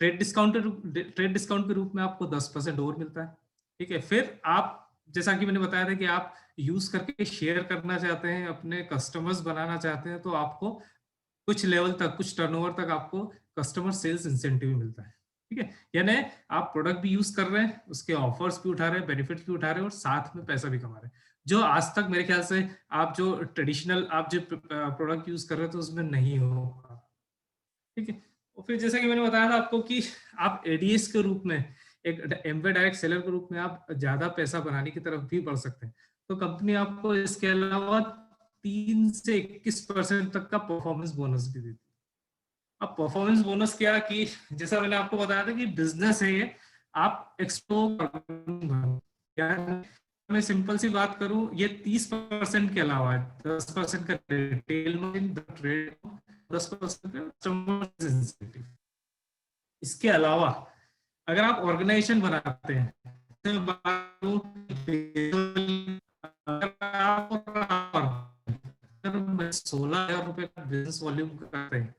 ट्रेड डिस्काउंट के रूप में आपको 10% और मिलता है, ठीक है। फिर आप, जैसा कि मैंने बताया था कि आप यूज करके शेयर करना चाहते हैं, अपने कस्टमर्स बनाना चाहते हैं, तो आपको कुछ लेवल तक, कुछ टर्नओवर तक आपको कस्टमर सेल्स इंसेंटिव मिलता है, ठीक है। यानी आप प्रोडक्ट भी यूज कर रहे हैं, उसके ऑफर्स भी उठा रहे हैं, बेनिफिट्स भी उठा रहे हैं, और साथ में पैसा भी कमा रहे हैं, जो आज तक मेरे ख्याल से आप जो ट्रेडिशनल आप जो प्रोडक्ट यूज कर रहे थे तो उसमें नहीं होगा, ठीक है। और फिर जैसा कि मैंने बताया था आपको कि आप एडीएस के रूप में एक एमवे डायरेक्ट सेलर के रूप में आप ज्यादा पैसा बनाने की तरफ भी बढ़ सकते हैं। तो कंपनी आपको इसके अलावा 3 से 21% तक का परफॉर्मेंस बोनस भी देती है। अब परफॉर्मेंस बोनस क्या कि जैसा मैंने आपको बताया था कि बिजनेस है ये, आप मैं सिंपल सी बात करूं, ये 30% के अलावा है, 10% का रिटेल मार्जिन, 10% का कस्टमर इंसेंटिव। इसके अलावा अगर आप ऑर्गेनाइजेशन बनाते हैं, अगर 16,000 रुपए का बिजनेस वॉल्यूम करते हैं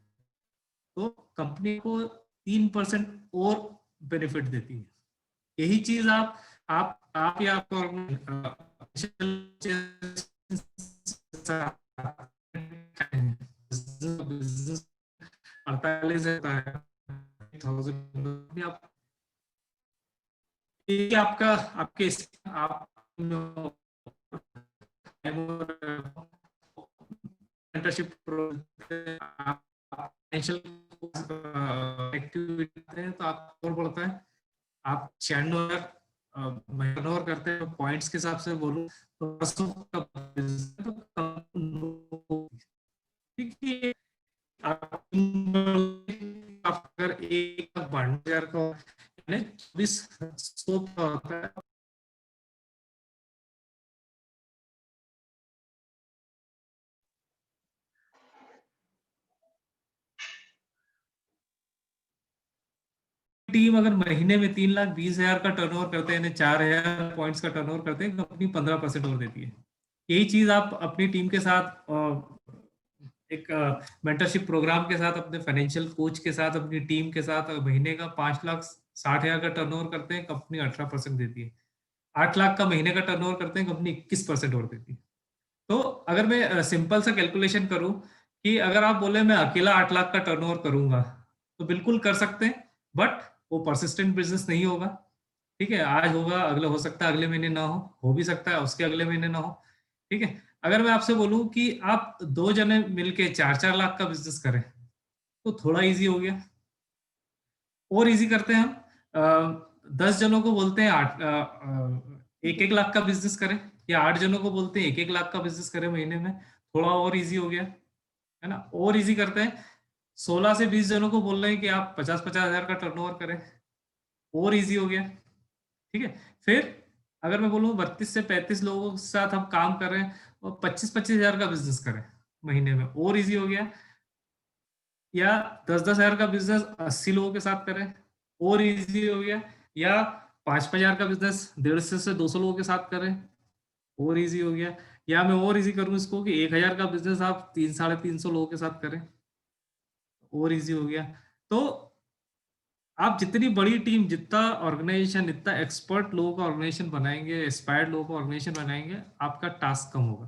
तो कंपनी को 3% और बेनिफिट देती है। यही चीज आप या आपको 48 आपका आपके आप मेंटरशिप फाइनेंशियल एक्टिविटी है तो आप और बढ़ता है। आप 96,000 टर्नओवर करते हैं, पॉइंट्स के हिसाब से बोलूं तो देखिए अगर 1,92,000 का 24 होता है टीम अगर महीने में 3,20,000 का टर्नओवर करते हैं, 4,000 पॉइंट्स का टर्नओवर करते हैं, कंपनी 15% और देती है। यही चीज आप अपनी टीम के साथ एक मेंटरशिप प्रोग्राम के साथ, अपने फाइनेंशियल कोच के साथ, अपनी टीम के साथ महीने का 5,60,000 का टर्नओवर करते हैं, कंपनी 18% देती है। 8 लाख का महीने का टर्नओवर करते हैं, कंपनी 21% और देती है। तो अगर मैं सिंपल सा कैलकुलेशन करूं कि अगर आप बोले मैं अकेला 8 लाख का टर्नओवर करूंगा तो बिल्कुल कर सकते हैं, बट वो परसिस्टेंट बिजनेस नहीं होगा। ठीक है, आज होगा, अगले हो सकता है अगले महीने ना हो भी सकता है उसके अगले महीने ना हो। ठीक है, अगर मैं आपसे बोलूं कि आप 2 जने मिलके 4-4 लाख का बिजनेस करें तो थोड़ा इजी हो गया। और इजी करते हैं हम, 10 जनों को बोलते हैं 1-1 लाख का बिजनेस करें, या 8 जनों को बोलते हैं 1-1 लाख का बिजनेस करें महीने में, थोड़ा और इजी हो गया है ना। और इजी करते हैं, 16 से 20 जनों को बोल रहे हैं कि आप 50-50 हजार का टर्नओवर करें, और इजी हो गया। ठीक है, फिर अगर मैं बोलूँ 32 से 35 लोगों के साथ हम काम कर रहे हैं और 25-25 हजार का बिजनेस करें महीने में, और इजी हो गया। या 10-10 हजार का बिजनेस 80 लोगों के साथ करें, और इजी हो गया। या 5-5 हजार का बिजनेस 150 से 200 लोगों के साथ करें, और इजी हो गया। या मैं और इजी करूं इसको कि 1,000 का बिजनेस आप 300-350 लोगों के साथ करें, और इजी हो गया। तो आप जितनी बड़ी टीम, जितना ऑर्गेनाइजेशन, इतना एक्सपर्ट लोगों का ऑर्गेनाइजेशन बनाएंगे, एक्सपायर्ड लोगों का ऑर्गेनाइजेशन बनाएंगे, आपका टास्क कम होगा।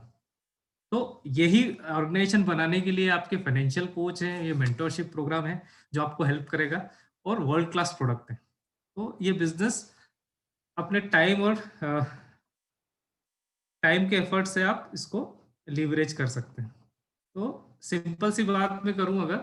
तो यही ऑर्गेनाइजेशन बनाने के लिए आपके फाइनेंशियल कोच हैं, ये मेंटरशिप प्रोग्राम है जो आपको हेल्प करेगा, और वर्ल्ड क्लास प्रोडक्ट है। तो ये बिजनेस अपने टाइम और टाइम के एफर्ट से आप इसको लीवरेज कर सकते हैं। तो सिंपल सी बात में करूं अगर,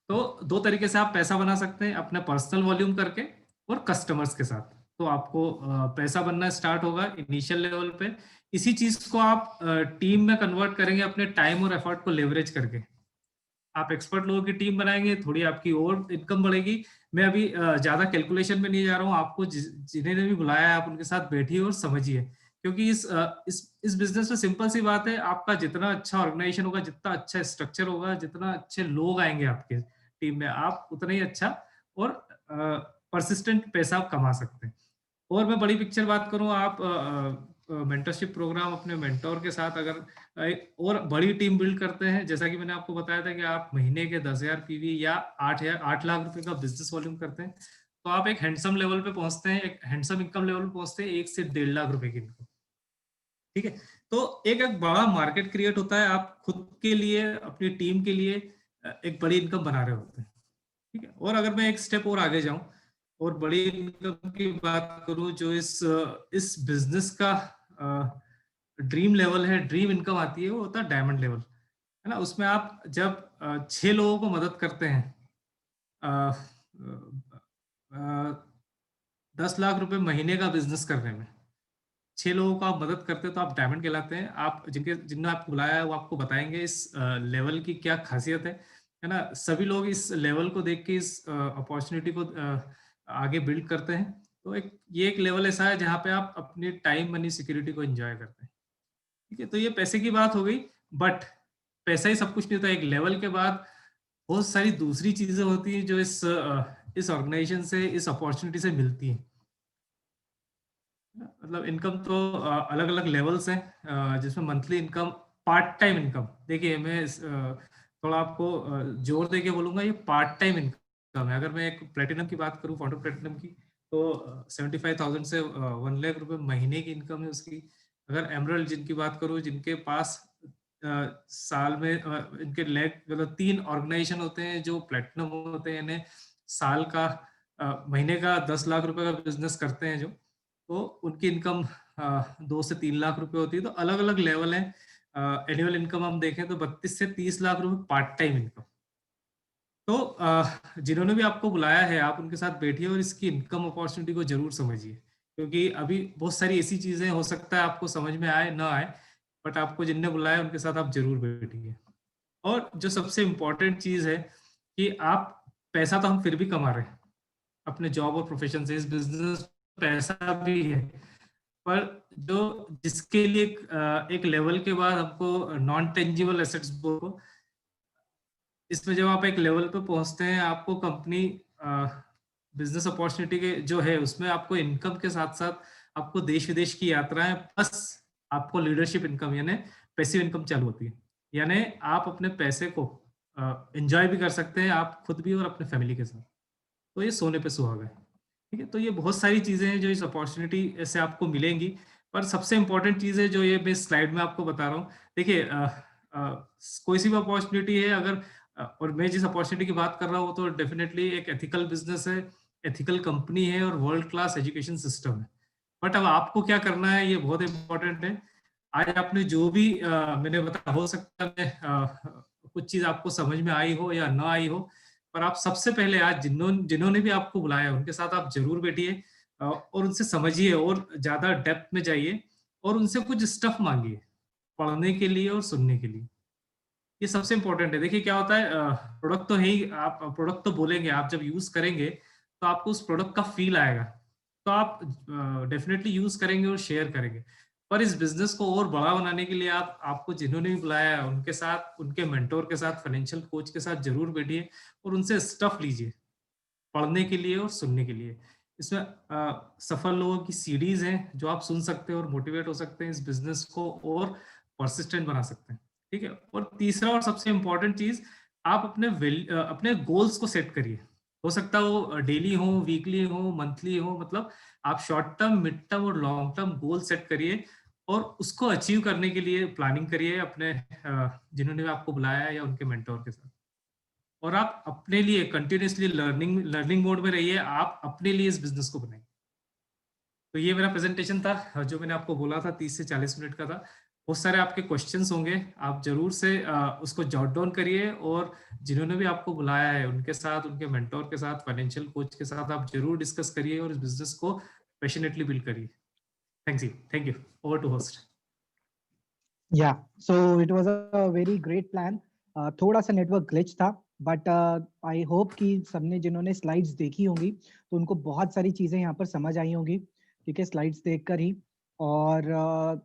तो 2 तरीके से आप पैसा बना सकते हैं, अपना पर्सनल वॉल्यूम करके और कस्टमर्स के साथ। तो आपको पैसा बनना स्टार्ट होगा इनिशियल लेवल पे। इसी चीज को आप टीम में कन्वर्ट करेंगे अपने टाइम और एफर्ट को लेवरेज करके। आप एक्सपर्ट लोगों की टीम बनाएंगे, थोड़ी आपकी और इनकम बढ़ेगी। मैं अभी ज्यादा कैलकुलेशन में नहीं जा रहा हूँ, आपको जिन्हें भी बुलाया है आप उनके साथ बैठिए और समझिए, क्योंकि इस बिजनेस में सिंपल सी बात है, आपका जितना अच्छा ऑर्गेनाइजेशन होगा, जितना अच्छा स्ट्रक्चर होगा, जितना अच्छे लोग आएंगे आपके टीम में, आप उतना ही अच्छा और परसिस्टेंट पैसा आप कमा सकते हैं। और मैं बड़ी पिक्चर बात करूं, आप मेंटरशिप प्रोग्राम अपने मेंटोर के साथ अगर और बड़ी टीम बिल्ड करते हैं, जैसा कि मैंने आपको बताया था कि आप महीने के 10,000 पीवी या 8 लाख रुपए का बिजनेस वॉल्यूम करते हैं, तो आप एक हैंडसम लेवल पे पहुंचते हैं, एक हैंडसम इनकम लेवल पे पहुंचते हैं, 1 से 1.5 लाख रुपए की इनकम। ठीक है, तो एक बड़ा मार्केट क्रिएट होता है, आप खुद के लिए, अपनी टीम के लिए एक बड़ी इनकम बना रहे होते हैं। ठीक है, और अगर मैं एक स्टेप और आगे जाऊं और बड़ी इनकम की बात करूं, जो इस बिजनेस का ड्रीम लेवल है, ड्रीम इनकम आती है, वो होता है डायमंड लेवल, है ना। उसमें आप जब 6 लोगों को मदद करते हैं, 10 लाख रुपए महीने का बिजनेस करने में 6 लोगों को आप मदद करते हैं तो आप डायमंड कहलाते हैं। आप जिन्होंने आपको बुलाया है वो आपको बताएंगे इस लेवल की क्या खासियत है ना। सभी लोग इस लेवल को देख के इस अपॉर्चुनिटी को आगे बिल्ड करते हैं। तो ये एक लेवल ऐसा है जहाँ पे आप अपनी टाइम मनी सिक्योरिटी को एंजॉय करते हैं। ठीक है, तो ये पैसे की बात हो गई, बट पैसा ही सब कुछ नहीं होता। एक लेवल के बाद बहुत सारी दूसरी चीजें होती हैं जो इस ऑर्गेनाइजेशन से, इस अपॉर्चुनिटी से मिलती हैं। मतलब इनकम तो अलग अलग लेवल्स हैं, जिसमें monthly income, part time income. देखिए मैं थोड़ा आपको जोर दे के बोलूंगा, ये पार्ट टाइम इनकम है। अगर मैं एक प्लेटिनम की बात करूं, फाउंडर प्लेटिनम की, तो 75,000 से 1 लाख रुपए महीने की इनकम है उसकी। अगर एमरल्ड जिनकी बात करूं, जिनके पास साल में इनके लेग मतलब 3 ऑर्गेनाइजेशन होते हैं जो प्लेटिनम होते हैं, इन्हें साल का महीने का 10 लाख रुपए का बिजनेस करते हैं जो, तो उनकी इनकम 2 से 3 लाख रुपए होती है। तो अलग अलग लेवल है। एनुअल इनकम हम देखें तो 32 से 30 लाख रुपए पार्ट टाइम इनकम। तो जिन्होंने भी आपको बुलाया है, आप उनके साथ बैठिए और इसकी इनकम अपॉर्चुनिटी को जरूर समझिए, क्योंकि अभी बहुत सारी ऐसी चीजें हो सकता है आपको समझ में आए ना आए, बट आपको जिनने बुलाया उनके साथ आप जरूर बैठिए। और जो सबसे इम्पोर्टेंट चीज है कि आप, पैसा तो हम फिर भी कमा रहे हैं अपने जॉब और प्रोफेशन से, इस बिजनेस पैसा भी है, पर जो जिसके लिए एक लेवल के बाद हमको नॉन टेंजिबल एसेट्स बोलो, इसमें जब आप एक लेवल पे पहुंचते हैं, आपको कंपनी बिजनेस अपॉर्चुनिटी के जो है उसमें आपको इनकम के साथ साथ आपको देश विदेश की यात्राएं प्लस आपको लीडरशिप इनकम यानी पैसिव इनकम चालू होती है। यानी आप अपने पैसे को एंजॉय भी कर सकते हैं, आप खुद भी और अपने फैमिली के साथ। तो ये सोने पे सुहागा है। ठीक है, तो ये बहुत सारी चीजें हैं जो इस अपॉर्चुनिटी से आपको मिलेंगी। पर सबसे इंपॉर्टेंट चीज है जो ये मैं स्लाइड में आपको बता रहा हूँ। देखिए कोई सी भी अपॉर्चुनिटी है, अगर और मैं जिस अपॉर्चुनिटी की बात कर रहा हूँ तो डेफिनेटली एक एथिकल बिजनेस है, एथिकल कंपनी है और वर्ल्ड क्लास एजुकेशन सिस्टम है। बट अब आपको क्या करना है ये बहुत इंपॉर्टेंट है। आज आपने जो भी मैंने बताया, हो सकता है कुछ चीज आपको समझ में आई हो या ना आई हो, पर आप सबसे पहले आज जिन्होंने भी आपको बुलाया उनके साथ आप जरूर बैठिए और उनसे समझिए और ज्यादा डेप्थ में जाइए और उनसे कुछ स्टफ मांगिए पढ़ने के लिए और सुनने के लिए। ये सबसे इंपॉर्टेंट है। देखिए क्या होता है, प्रोडक्ट तो है ही, आप प्रोडक्ट तो बोलेंगे, आप जब यूज करेंगे तो आपको उस प्रोडक्ट का फील आएगा, तो आप डेफिनेटली यूज करेंगे और शेयर करेंगे। पर इस बिजनेस को और बड़ा बनाने के लिए आपको जिन्होंने भी बुलाया है उनके साथ, उनके मेंटोर के साथ, फाइनेंशियल कोच के साथ जरूर बैठिए और उनसे स्टफ लीजिए पढ़ने के लिए और सुनने के लिए। इसमें सफल लोगों की सीरीज हैं जो आप सुन सकते हैं और मोटिवेट हो सकते हैं, इस बिजनेस को और परसिस्टेंट बना सकते हैं। ठीक है, और तीसरा और सबसे इंपॉर्टेंट चीज, आप अपने गोल्स को सेट करिए। हो सकता है वो डेली हो, वीकली हो, मंथली हो, मतलब आप शॉर्ट टर्म, मिड टर्म और लॉन्ग टर्म गोल सेट करिए और उसको अचीव करने के लिए प्लानिंग करिए अपने जिन्होंने भी आपको बुलाया है या उनके मेंटोर के साथ। और आप अपने लिए कंटिन्यूसली लर्निंग मोड में रहिए, आप अपने लिए इस बिजनेस को बनाइए। तो ये मेरा प्रेजेंटेशन था जो मैंने आपको बोला था 30 से 40 मिनट का था। बहुत सारे आपके क्वेश्चंस होंगे, आप जरूर से उसको जॉट डाउन करिए और जिन्होंने भी आपको बुलाया है उनके साथ, उनके मेंटोर के साथ, फाइनेंशियल कोच के साथ आप जरूर डिस्कस करिए और इस बिजनेस को पैशनेटली बिल्ड करिए। Thank you. Over to host. Yeah, so it was a very great plan. थोड़ा सा नेटवर्क ग्लिच था, बट आई होप कि सबने जिन्होंने स्लाइड्स देखी होंगी तो उनको बहुत सारी चीजें यहाँ पर समझ आई होंगी, ठीक है, स्लाइड्स देखकर ही। और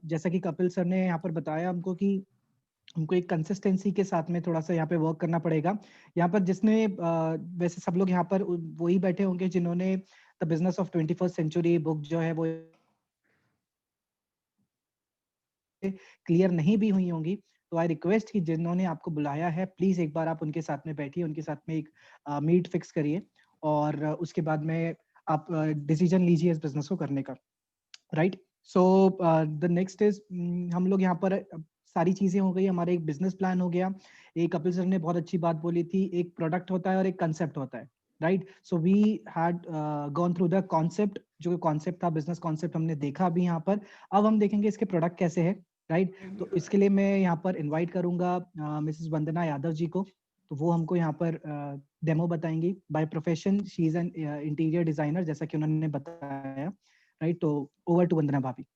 जैसा कि कपिल सर ने यहाँ पर बताया हमको कि हमको एक कंसिस्टेंसी के साथ में थोड़ा सा यहाँ पे वर्क करना पड़ेगा। यहाँ पर जिसने वैसे सब लोग यहाँ पर वही बैठे होंगे जिन्होंने the business of 21st century book जो है वो क्लियर नहीं भी हुई होंगी, तो आई रिक्वेस्ट कि जिन्होंने आपको बुलाया है प्लीज एक बार आप उनके साथ में बैठिए, उनके साथ में एक मीट फिक्स करिए और उसके बाद में आप डिसीजन लीजिए इस बिजनेस को करने का। Right, so the next is, हम लोग यहाँ पर सारी चीजें हो गई, हमारा एक बिजनेस प्लान हो गया। एक कपिल सर ने बहुत अच्छी बात बोली थी, एक प्रोडक्ट होता है और एक कंसेप्ट होता है। Right, so we had gone through the concept, जो कॉन्सेप्ट था बिजनेस कॉन्सेप्ट हमने देखा अभी यहाँ पर। अब हम देखेंगे इसके प्रोडक्ट कैसे है। राइट, तो इसके लिए मैं यहाँ पर इनवाइट करूंगा मिसेस वंदना यादव जी को। तो वो हमको यहाँ पर डेमो बताएंगी। By profession she is an interior designer, जैसा कि उन्होंने बताया, राइट। तो ओवर टू वंदना भाभी।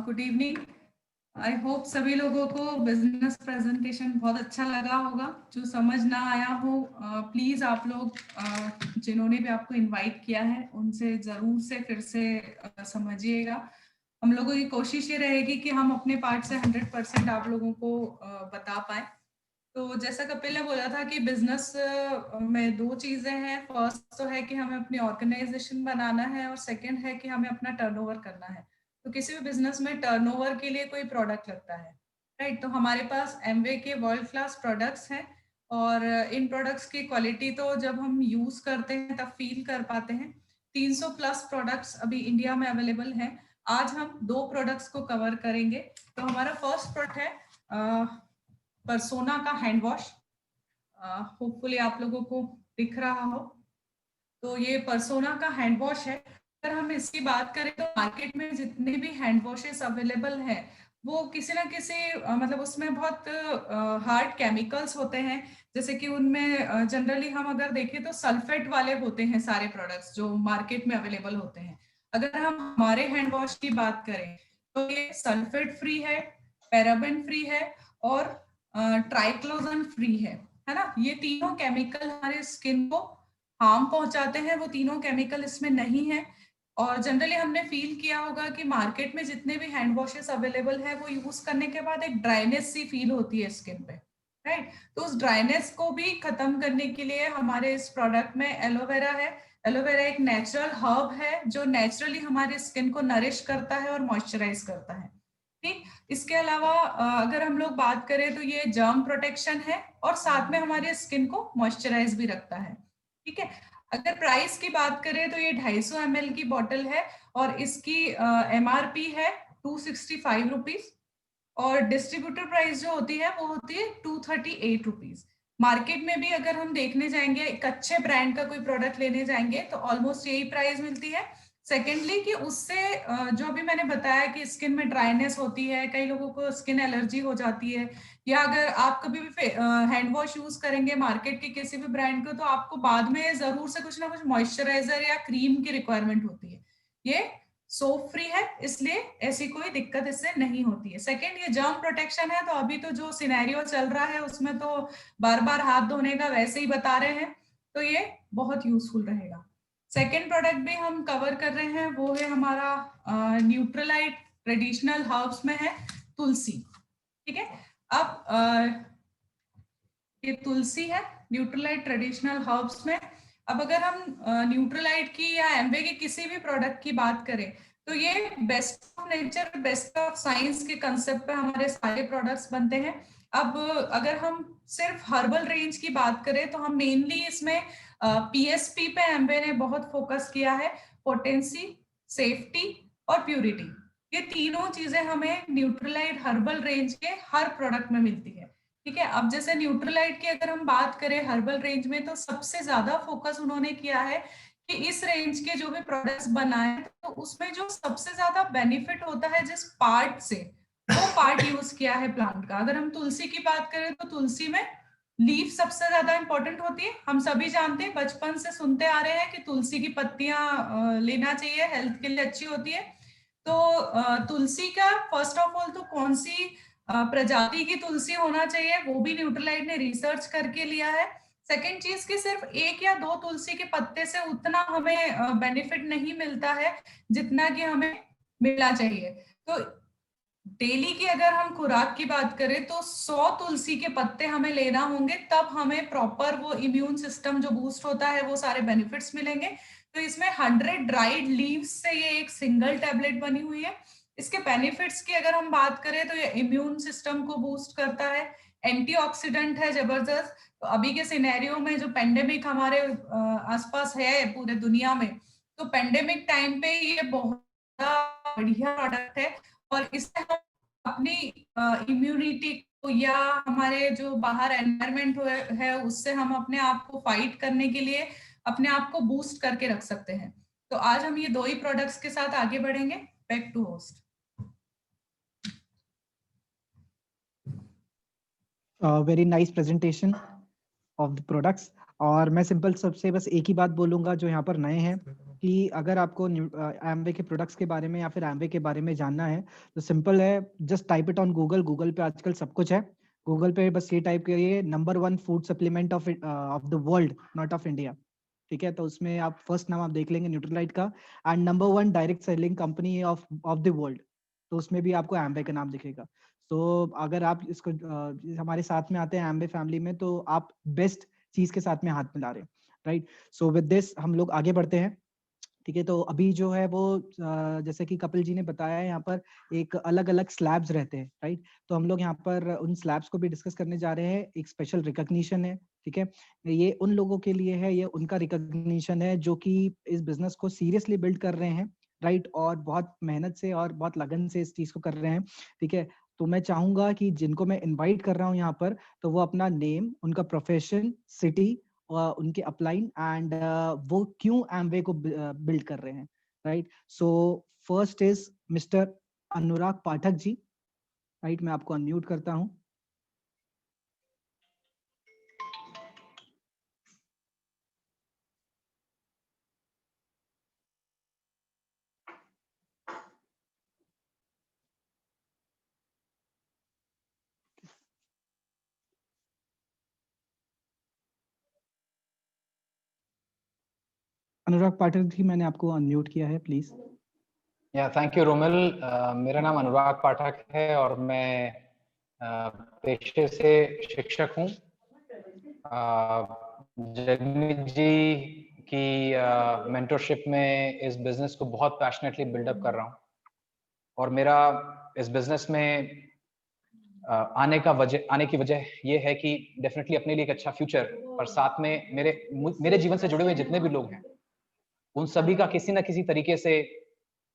Good evening. आई होप सभी लोगों को बिजनेस प्रेजेंटेशन बहुत अच्छा लगा होगा। जो समझ ना आया हो प्लीज आप लोग जिन्होंने भी आपको इनवाइट किया है उनसे जरूर से फिर से समझिएगा। हम लोगों की कोशिश ये रहेगी कि हम अपने पार्ट से 100% आप लोगों को बता पाए। तो जैसा कपिल ने बोला था कि बिजनेस में दो चीजें हैं। फर्स्ट तो है कि हमें अपनी ऑर्गेनाइजेशन बनाना है और सेकंड है कि हमें अपना टर्नओवर करना है। तो किसी भी बिजनेस में टर्नओवर के लिए कोई प्रोडक्ट लगता है, राइट। तो हमारे पास एमवे के वर्ल्ड क्लास प्रोडक्ट्स हैं और इन प्रोडक्ट्स की क्वालिटी तो जब हम यूज करते हैं तब फील कर पाते हैं। 300 प्लस प्रोडक्ट्स अभी इंडिया में अवेलेबल हैं। आज हम दो प्रोडक्ट्स को कवर करेंगे। तो हमारा फर्स्ट प्रोडक्ट है परसोना का हैंड वॉश। होपफुली आप लोगों को दिख रहा हो। तो ये परसोना का हैंड वॉश है। अगर हम इसकी बात करें तो मार्केट में जितने भी हैंड वॉशेस अवेलेबल हैं वो किसी ना किसी मतलब उसमें बहुत हार्ड केमिकल्स होते हैं। जैसे कि उनमें जनरली हम अगर देखें तो सल्फेट वाले होते हैं सारे प्रोडक्ट्स जो मार्केट में अवेलेबल होते हैं। अगर हम हमारे हैंड वॉश की बात करें तो ये सल्फेट फ्री है, पैराबेन फ्री है और ट्राइक्लोजन फ्री है ना। ये तीनों केमिकल हमारे स्किन को हार्म पहुंचाते हैं, वो तीनों केमिकल इसमें नहीं है। और जनरली हमने फील किया होगा कि मार्केट में जितने भी हैंड वॉशेस अवेलेबल है वो यूज करने के बाद एक ड्राइनेस सी फील होती है स्किन पे, राइट। तो उस ड्राइनेस को भी खत्म करने के लिए हमारे इस प्रोडक्ट में एलोवेरा है। एलोवेरा एक नेचुरल हर्ब है जो नेचुरली हमारे स्किन को नरिश करता है और मॉइस्चराइज करता है, ठीक। इसके अलावा अगर हम लोग बात करें तो ये जर्म प्रोटेक्शन है और साथ में हमारे स्किन को मॉइस्चराइज भी रखता है, ठीक है। अगर प्राइस की बात करें तो ये 250 ml की बॉटल है और इसकी MRP है 265 रुपीज और डिस्ट्रीब्यूटर प्राइस जो होती है वो होती है 238 रुपीज। मार्केट में भी अगर हम देखने जाएंगे एक अच्छे ब्रांड का कोई प्रोडक्ट लेने जाएंगे तो ऑलमोस्ट यही प्राइस मिलती है। सेकेंडली कि उससे जो भी मैंने बताया कि स्किन में ड्राइनेस होती है, कई लोगों को स्किन एलर्जी हो जाती है, या अगर आप कभी भी हैंड वॉश यूज करेंगे मार्केट के किसी भी ब्रांड को तो आपको बाद में जरूर से कुछ ना कुछ मॉइस्चराइजर या क्रीम की रिक्वायरमेंट होती है। ये सोप फ्री है इसलिए ऐसी कोई दिक्कत इससे नहीं होती है। सेकेंड, ये जर्म प्रोटेक्शन है। तो अभी तो जो सिनेरियो चल रहा है उसमें तो बार बार हाथ धोने का वैसे ही बता रहे हैं, तो ये बहुत यूजफुल रहेगा। सेकेंड प्रोडक्ट भी हम कवर कर रहे हैं वो है हमारा न्यूट्रलाइट ट्रेडिशनल हर्ब्स में है तुलसी, ठीक है। अब ये तुलसी है न्यूट्रलाइट ट्रेडिशनल हर्ब्स में। अब अगर हम न्यूट्रलाइट की या एम्वे की किसी भी प्रोडक्ट की बात करें तो ये best of nature best of science के कंसेप्ट पे हमारे सारे प्रोडक्ट्स बनते हैं। अब अगर हम सिर्फ हर्बल रेंज की बात करें तो हम मेनली इसमें PSP पे एम्वे ने बहुत फोकस किया है। पोटेंसी, सेफ्टी और प्यूरिटी, ये तीनों चीजें हमें न्यूट्रलाइट हर्बल रेंज के हर प्रोडक्ट में मिलती है, ठीक है। अब जैसे न्यूट्रलाइट की अगर हम बात करें हर्बल रेंज में तो सबसे ज्यादा फोकस उन्होंने किया है कि इस रेंज के जो भी प्रोडक्ट्स बनाए तो उसमें जो सबसे ज्यादा बेनिफिट होता है जिस पार्ट से, वो पार्ट यूज किया है प्लांट का। अगर हम तुलसी की बात करें तो तुलसी में लीफ सबसे ज्यादा इंपॉर्टेंट होती है। हम सभी जानते हैं, बचपन से सुनते आ रहे हैं कि तुलसी की पत्तियां लेना चाहिए, हेल्थ के लिए अच्छी होती है। तो तुलसी का फर्स्ट ऑफ ऑल तो कौन सी प्रजाति की तुलसी होना चाहिए वो भी न्यूट्रलाइट ने रिसर्च करके लिया है। सेकेंड चीज कि सिर्फ एक या दो तुलसी के पत्ते से उतना हमें बेनिफिट नहीं मिलता है जितना कि हमें मिलना चाहिए। तो डेली की अगर हम खुराक की बात करें तो 100 तुलसी के पत्ते हमें लेना होंगे, तब हमें प्रॉपर वो इम्यून सिस्टम जो बूस्ट होता है वो सारे बेनिफिट्स मिलेंगे। तो इसमें 100 ड्राइड लीव्स से ये एक सिंगल टैबलेट बनी हुई है। इसके बेनिफिट्स की अगर हम बात करें तो ये इम्यून सिस्टम को बूस्ट करता है, एंटीऑक्सीडेंट है जबरदस्त। तो अभी के सिनेरियो में जो पेंडेमिक हमारे आसपास है पूरे दुनिया में, तो पेंडेमिक टाइम पे ये बहुत बढ़िया प्रोडक्ट है और इससे हम अपनी इम्यूनिटी को या हमारे जो बाहर एनवायरमेंट है उससे हम अपने आप को फाइट करने के लिए अपने आप को बूस्ट करके रख सकते हैं। तो आज हम ये 2 ही प्रोडक्ट्स के साथ आगे बढ़ेंगे। Back to host. Very nice presentation of the products. और मैं सिंपल सबसे बस एक ही बात बोलूंगा जो यहाँ पर नए हैं कि अगर आपको एमवे के प्रोडक्ट्स के बारे में या फिर एमवे के बारे में जानना है तो सिंपल है, just type it on Google. Google पे आजकल सब कुछ है। गूगल पे बस ये टाइप करिए number 1 food supplement of the world, not of India. ठीक है, तो उसमें आप फर्स्ट नाम आप देख लेंगे न्यूट्रीलाइट का, and number 1 direct selling company of the world, तो उसमें भी आपको एमवे का नाम दिखेगा। तो अगर आप इसको हमारे साथ में आते हैं एमवे फैमिली में, तो आप बेस्ट चीज के साथ में हाथ मिला रहे हैं, राइट। सो विद दिस हम लोग आगे बढ़ते हैं। ठीक है, तो अभी जो है वो जैसे कि कपिल जी ने बताया है, यहाँ पर एक अलग अलग स्लैब्स रहते हैं, राइट। तो हम लोग यहाँ पर उन स्लैब्स को भी डिस्कस करने जा रहे हैं। एक स्पेशल रिकॉग्निशन है, ठीक है, ये उन लोगों के लिए है, ये उनका रिकॉग्निशन है जो कि इस बिजनेस को सीरियसली बिल्ड कर रहे हैं, राइट, और बहुत मेहनत से और बहुत लगन से इस चीज को कर रहे हैं। ठीक है, तो मैं चाहूंगा कि जिनको मैं इनवाइट कर रहा हूँ यहाँ पर, तो वो अपना नेम, उनका प्रोफेशन, सिटी, उनके अपलाइन एंड वो क्यों एमवे को बिल्ड कर रहे हैं, right. So first is mister Anurag Pathak ji, right. मैं आपको अनम्यूट करता हूं। अनुराग पाठक जी, मैंने आपको अनम्यूट किया है, प्लीज। Thank you Romil. मेरा नाम अनुराग पाठक है और मैं पेशे से शिक्षक हूँ। जगमीत जी की मेंटरशिप में इस बिजनेस को बहुत पैशनेटली बिल्डअप कर रहा हूँ, और मेरा इस बिजनेस में आने की वजह ये है कि डेफिनेटली अपने लिए एक अच्छा फ्यूचर, और साथ में मेरे जीवन से जुड़े हुए जितने भी लोग हैं उन सभी का किसी ना किसी तरीके से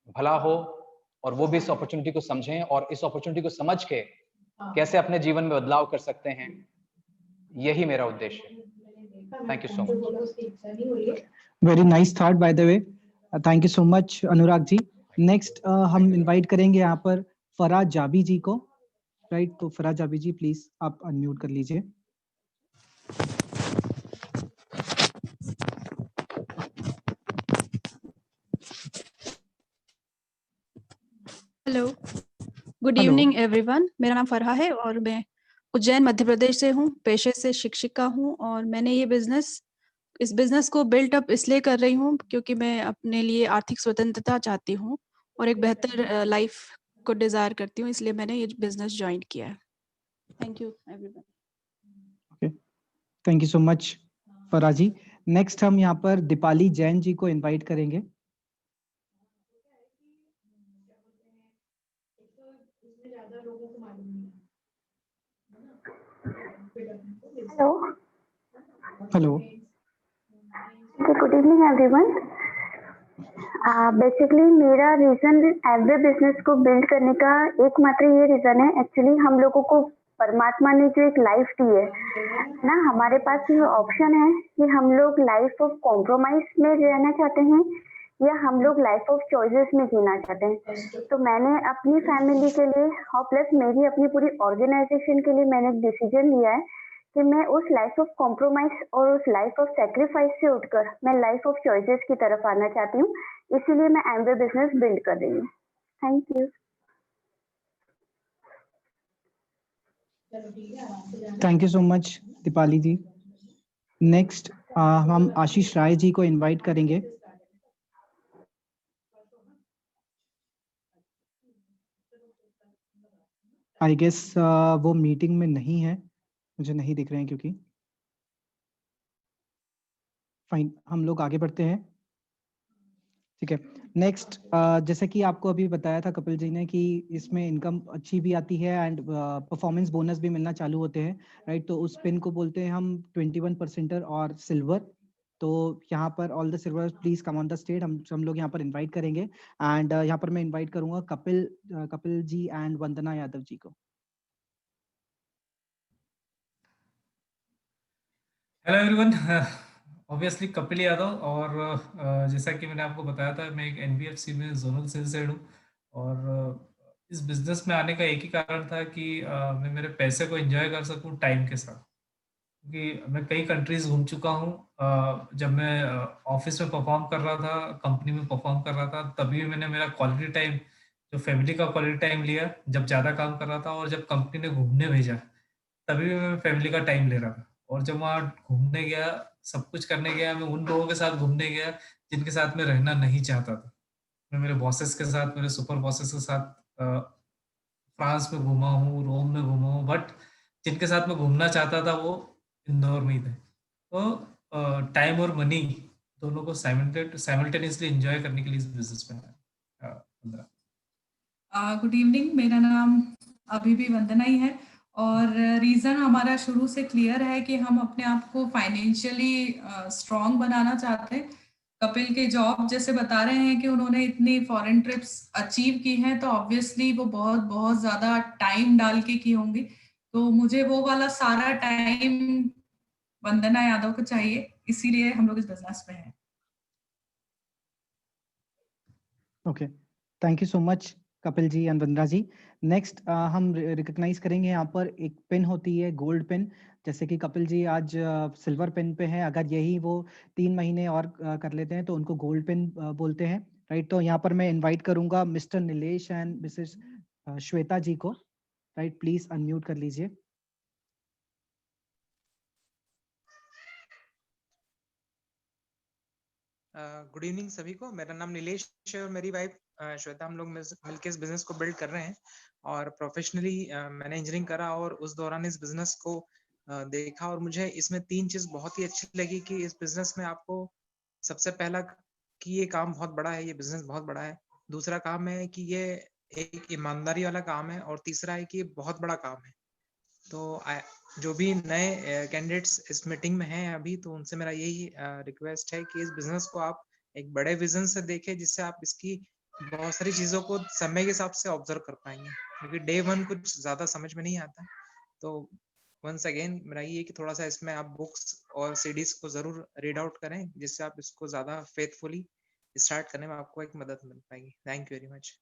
भला हो, और वो भी इस अपॉर्चुनिटी को समझें और इस अपॉर्चुनिटी को समझ के कैसे अपने जीवन में बदलाव कर सकते हैं, यही मेरा उद्देश्य है। Thank you so much. Very nice thought by the way, thank you so much Anurag ji. Next हम इनवाइट करेंगे यहाँ पर फराज जाबी जी को, राइट। तो फराज जाबी जी, प्लीज आप अनम्यूट कर लीजिए। Hello, good evening everyone. मेरा नाम फरहा है और मैं उज्जैन मध्य प्रदेश से हूँ। पेशे से शिक्षिका हूँ और मैंने इस बिजनेस को बिल्ट अप इसलिए कर रही हूँ क्योंकि मैं अपने लिए आर्थिक स्वतंत्रता चाहती हूँ और एक बेहतर लाइफ को डिजायर करती हूँ, इसलिए मैंने ये बिजनेस ज्वाइन किया है। Thank you everyone. Okay, thank you so much Farah ji. Next हम यहाँ पर दीपाली जैन जी को इनवाइट करेंगे। Hello hello, good evening everyone. Basically मेरा रीजन एवरी बिजनेस को बिल्ड करने का एकमात्र ये रीजन है, एक्चुअली हम लोगों को परमात्मा ने जो एक लाइफ दी है ना, हमारे पास ये ऑप्शन है कि हम लोग लाइफ ऑफ कॉम्प्रोमाइज में रहना चाहते हैं या हम लोग लाइफ ऑफ चॉइसेस में जीना चाहते हैं। तो मैंने अपनी फैमिली के लिए और प्लस मेरी अपनी पूरी ऑर्गेनाइजेशन के लिए मैंने एक डिसीजन लिया है कि मैं उस लाइफ ऑफ कॉम्प्रोमाइज और उस लाइफ ऑफ सेक्रीफाइस से उठकर मैं लाइफ ऑफ चॉइसेस की तरफ आना चाहती हूँ, इसीलिए मैं एमवे बिजनेस बिल्ड कर रही हूँ। Thank you. Thank you so much Deepali ji. Next हम आशीष राय जी को इनवाइट करेंगे। आई गेस वो मीटिंग में नहीं है, मुझे नहीं दिख रहे हैं क्योंकि। फाइन, हम लोग आगे बढ़ते हैं। ठीक है, नेक्स्ट जैसे कि आपको अभी बताया था कपिल जी ने कि इसमें इनकम अच्छी भी आती है एंड परफॉर्मेंस बोनस भी मिलना चालू होते हैं, राइट। तो उस पिन को बोलते हैं हम 21% और सिल्वर। तो यहाँ पर all the silver please come on the stage, हम लोग यहाँ पर इनवाइट करेंगे। एंड यहाँ पर मैं इनवाइट करूंगा कपिल जी एंड वंदना यादव जी को। Hello everyone, obviously Kapil Yadav, और जैसा कि मैंने आपको बताया था, मैं एक एनबीएफसी में जोनल सेल्स हेड हूँ। और इस बिजनेस में आने का एक ही कारण था कि मैं मेरे पैसे को एंजॉय कर सकूं टाइम के साथ, क्योंकि मैं कई कंट्रीज घूम चुका हूँ। जब मैं ऑफिस में परफॉर्म कर रहा था, कंपनी में परफॉर्म कर रहा था, तभी मैंने मेरा क्वालिटी टाइम, जो फैमिली का क्वालिटी टाइम लिया जब ज़्यादा काम कर रहा था। और जब कंपनी ने घूमने भेजा, तभी भी मैं फैमिली का टाइम ले रहा था। और जब वहाँ घूमने गया, सब कुछ करने गया, मैं उन लोगों के साथ घूमने गया जिनके साथ मैं रहना नहीं चाहता था। मैं मेरे बॉसेस के साथ, मेरे सुपर बॉसेस के साथ फ्रांस में घूमा हूँ, रोम में घूमा हूँ, बट जिनके साथ मैं घूमना चाहता था वो इंदौर में ही थे। तो टाइम और मनी दोनों को साइमल्टेनियसली एंजॉय करने के लिए इस बिजनेस में आया। गुड इवनिंग, मेरा नाम अभी भी वंदना ही है। और रीज़न हमारा शुरू से क्लियर है कि हम अपने आप को फाइनेंशियली स्ट्रॉन्ग बनाना चाहते हैं। कपिल के जॉब जैसे बता रहे हैं कि उन्होंने इतनी फॉरेन ट्रिप्स अचीव की हैं, तो ऑब्वियसली वो बहुत बहुत ज़्यादा टाइम डाल के की होंगी। तो मुझे वो वाला सारा टाइम वंदना यादव को चाहिए, इसीलिए हम लोग इस बिजनेस में हैं। Okay, thank you so much Kapil ji and Vandana ji. Next हम रिकॉग्नाइज करेंगे यहाँ पर एक पिन होती है, गोल्ड पिन। जैसे कि कपिल जी आज सिल्वर पिन पे हैं, अगर यही वो 3 महीने और कर लेते हैं तो उनको गोल्ड पिन बोलते हैं, राइट। तो यहाँ पर मैं इनवाइट करूंगा mister Nilesh and Mrs Shweta ji को, राइट। प्लीज अनम्यूट कर लीजिए। गुड इवनिंग सभी को। मेरा नाम नीलेश है और मेरी वाइफ श्वेता, हम लोग मिलकर इस बिजनेस को बिल्ड कर रहे हैं। और प्रोफेशनली मैंने इंजीनियरिंग करा और उस दौरान इस बिजनेस को देखा, और मुझे इसमें 3 चीज बहुत ही अच्छी लगी कि इस बिजनेस में आपको सबसे पहला कि ये काम बहुत बड़ा है, ये बिजनेस बहुत बड़ा है। दूसरा काम है कि ये एक ईमानदारी वाला काम है, और तीसरा है कि ये बहुत बड़ा काम है। तो जो भी नए कैंडिडेट्स इस मीटिंग में हैं अभी, तो उनसे मेरा यही रिक्वेस्ट है कि इस बिजनेस को आप एक बड़े विजन से देखें, जिससे आप इसकी बहुत सारी चीजों को समय के हिसाब से ऑब्जर्व कर पाएंगे, क्योंकि डे वन कुछ ज्यादा समझ में नहीं आता। तो वंस अगेन मेरा ये है कि थोड़ा सा इसमें आप बुक्स और सीडीज को जरूर रीड आउट करें, जिससे आप इसको ज्यादा फेथफुली स्टार्ट करने में आपको एक मदद मिल पाएगी। Thank you very much.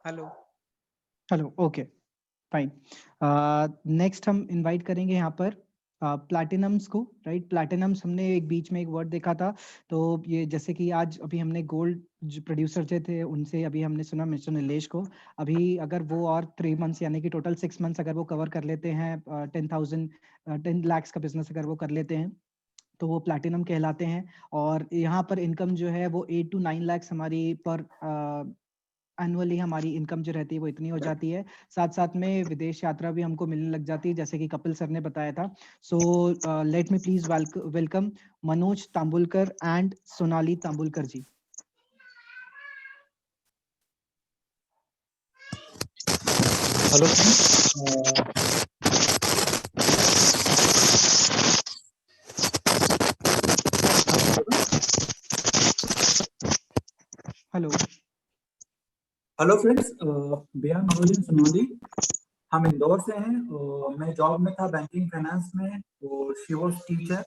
Hello, okay, fine. Next हम इनवाइट करेंगे यहाँ पर प्लैटिनम्स को, राइट। प्लैटिनम्स हमने एक बीच में एक वर्ड देखा था, तो ये जैसे कि आज अभी हमने गोल्ड जो प्रोड्यूसर जो थे उनसे अभी हमने सुना मिस्टर नीलेश को। अभी अगर वो और 3 मंथ्स यानी कि टोटल 6 मंथ्स अगर वो कवर कर लेते हैं, 10 lakhs का बिजनेस अगर वो कर लेते हैं, तो वो प्लैटिनम कहलाते हैं। और यहाँ पर इनकम जो है वो 8 to 9 lakhs हमारी पर एनुअली हमारी इनकम जो रहती है वो इतनी हो जाती है। साथ साथ में विदेश यात्रा भी हमको मिलने लग जाती है, जैसे कि कपिल सर ने बताया था। So let me please welcome Manoj Tambulkar and Sonali Tambulkar ji. Hello hello hello friends, भैया मनोज एंड सोनाली, हम इंदौर से हैं। मैं जॉब में था बैंकिंग फाइनेंस में, और शी वाज टीचर।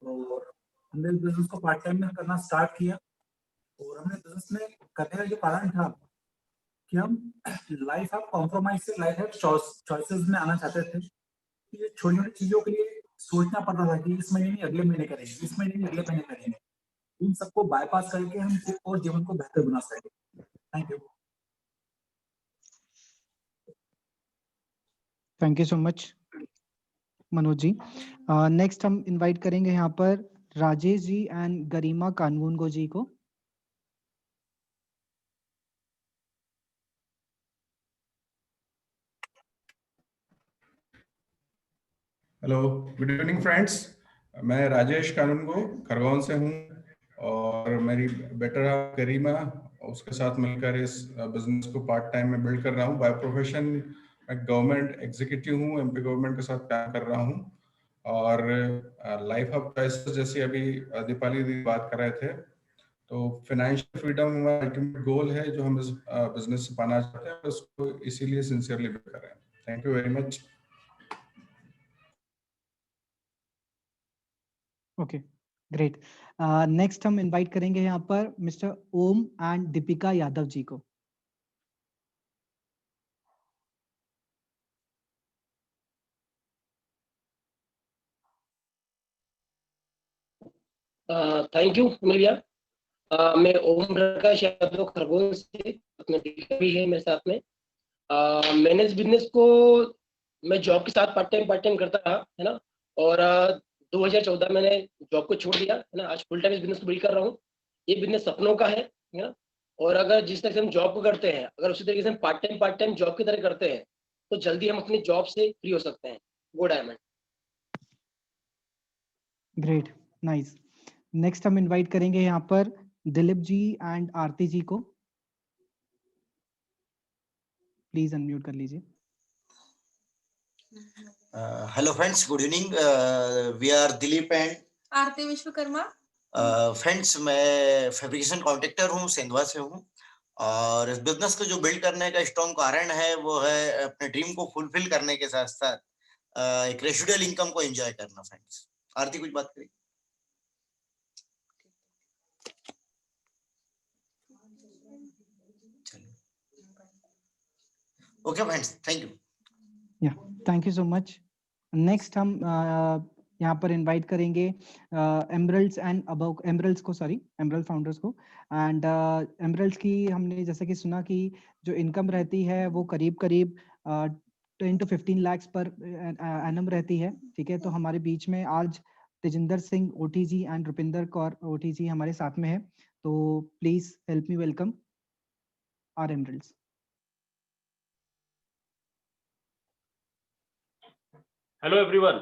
और हमने इस बिजनेस को पार्ट टाइम में करना स्टार्ट किया। और हमने बिजनेस में करने का जो कारण था कि हम लाइफ ऑफ कॉम्प्रोमाइज से लाइफ ऑफ चॉइसेस में आना चाहते थे। ये छोटी छोटी चीजों के लिए सोचना पड़ता था कि इस महीने नहीं अगले महीने करेंगे, इस महीने नहीं अगले महीने करेंगे। इन सबको बाईपास करके हम खुद और जीवन को बेहतर बना सकेंगे। Thank you. Thank you so much Manoj ji. Next हम इनवाइट करेंगे यहाँ पर राजेश जी एंड गरिमा कानूनगो जी को। Hello, good evening friends. मैं राजेश कानूनगो खरगोन से हूँ, और मेरी बेटर गरिमा, उसके साथ मिलकर इस बिजनेस को पार्ट टाइम में बिल्ड कर रहा हूँ। बाय प्रोफेशन मैं गवर्नमेंट एग्जीक्यूटिव हूँ, एमपी गवर्नमेंट के साथ काम कर रहा हूँ। और लाइफ ऑफ चॉइसेस जैसी अभी दीपाली दी बात कर रहे थे, तो फाइनेंशियल फ्रीडम हमारा अल्टीमेट गोल है जो हम इस बिजनेस से पाना चाहते हैं, उसको इसीलिए सिंसियरली बिल्ड कर रहे हैं। Thank you very much. Okay, great. Next हम इनवाइट करेंगे यहाँ पर मिस्टर ओम एंड दीपिका यादव जी को। थैंक यू मिलिया। मैं ओम प्रकाश यादव खरगोन से, अपने दीपिका भी है मेरे साथ में। मैंने इस बिजनेस को मैं जॉब के साथ पार्ट टाइम करता रहा है ना, और 2014 मैंने जॉब को छोड़ दिया है ना। आज फुल टाइम इस बिजनेस को बिल्ड कर रहा हूँ। ये बिजनेस सपनों का है ना, और अगर जिस तरह से हम जॉब को करते हैं, अगर उसी तरीके से हम पार्ट टाइम जॉब की तरह करते हैं, तो जल्दी हम अपनी जॉब से फ्री हो सकते हैं। गो डायमंड। Great, nice. नेक्स्ट हम इनवाइट करेंगे यहाँ पर दिलीप जी एंड आरती जी को। प्लीज अनम्यूट कर लीजिए। Hello friends, good evening. We are Dilip and Aarti Vishwakarma. Friends, मैं फैब्रिकेशन कॉन्ट्रैक्टर हूँ, सेंधवा से हूँ। और इस बिजनेस को जो बिल्ड करने का स्ट्रॉन्ग कारण है वो है अपने ड्रीम को फुलफिल करने के साथ साथ एक रेसिडुअल इनकम को एंजॉय करना। फ्रेंड्स, आरती कुछ बात करें? Okay friends, thank you. Yeah, thank you so much. Next हम यहाँ पर इनवाइट करेंगे एमरल्ड्स एंड अबव एमरल्ड्स को, सॉरी एमरल्ड फाउंडर्स को। एंड एमरल्ड्स की हमने जैसा कि सुना कि जो इनकम रहती है वो करीब 10 to 15 lakhs पर एनम रहती है। ठीक है, तो हमारे बीच में आज तेजिंदर सिंह ओटी जी एंड रुपिंदर कौर ओटी जी हमारे साथ में है। तो please help me welcome our emeralds. Hello everyone,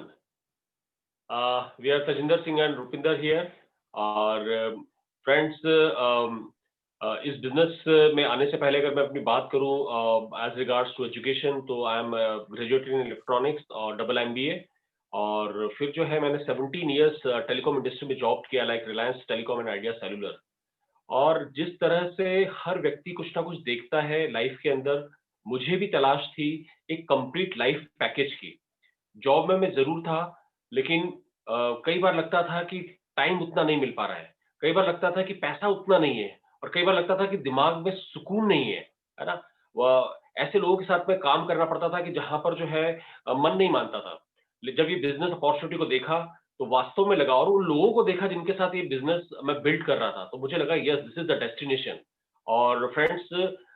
we are Tajinder Singh and Rupinder here. और friends, इस बिजनेस में आने से पहले अगर मैं अपनी बात करूं एज रिगार्ड्स टू एजुकेशन, तो I am graduated in electronics और डबल MBA। और फिर जो है मैंने 17 इयर्स टेलीकॉम इंडस्ट्री में जॉब किया, like Reliance telecom and idea cellular. और जिस तरह से हर व्यक्ति कुछ ना कुछ देखता है लाइफ के अंदर, मुझे भी तलाश थी एक कंप्लीट लाइफ पैकेज की। जॉब में मैं जरूर था, लेकिन कई बार लगता था कि टाइम उतना नहीं मिल पा रहा है, कई बार लगता था कि पैसा उतना नहीं है, और कई बार लगता था कि दिमाग में सुकून नहीं है ना। ऐसे लोगों के साथ में काम करना पड़ता था कि जहां पर जो है मन नहीं मानता था। जब ये बिजनेस अपॉर्चुनिटी को देखा तो वास्तव में लगा, और उन लोगों को देखा जिनके साथ ये बिजनेस मैं बिल्ड कर रहा था, तो मुझे लगा yes, this is the destination. और फ्रेंड्स,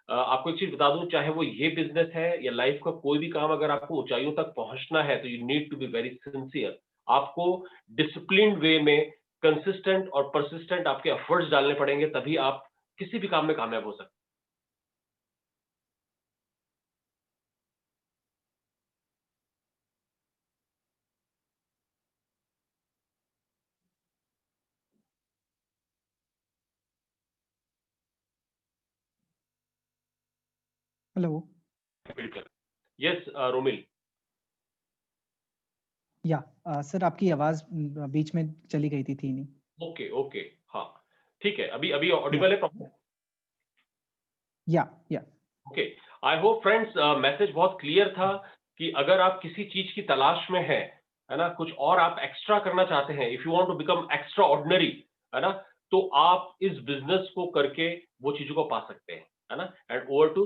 आपको एक चीज बता दूं, चाहे वो ये बिजनेस है या लाइफ का कोई भी काम, अगर आपको ऊंचाइयों तक पहुंचना है तो you need to be very sincere. आपको डिसिप्लिन्ड वे में कंसिस्टेंट और परसिस्टेंट आपके एफर्ट्स डालने पड़ेंगे, तभी आप किसी भी काम में कामयाब हो सकते। हेलो। यस रोमिल। या सर, आपकी आवाज बीच में चली गई थी नहीं। ओके ओके, हाँ ठीक है, अभी ऑडिबल है प्रॉपर? या okay, I hope friends message बहुत क्लियर था कि अगर आप किसी चीज की तलाश में है ना, कुछ और आप एक्स्ट्रा करना चाहते हैं, if you want to become extraordinary, है ना, तो आप इस बिजनेस को करके वो चीजों को पा सकते हैं, है ना। And over to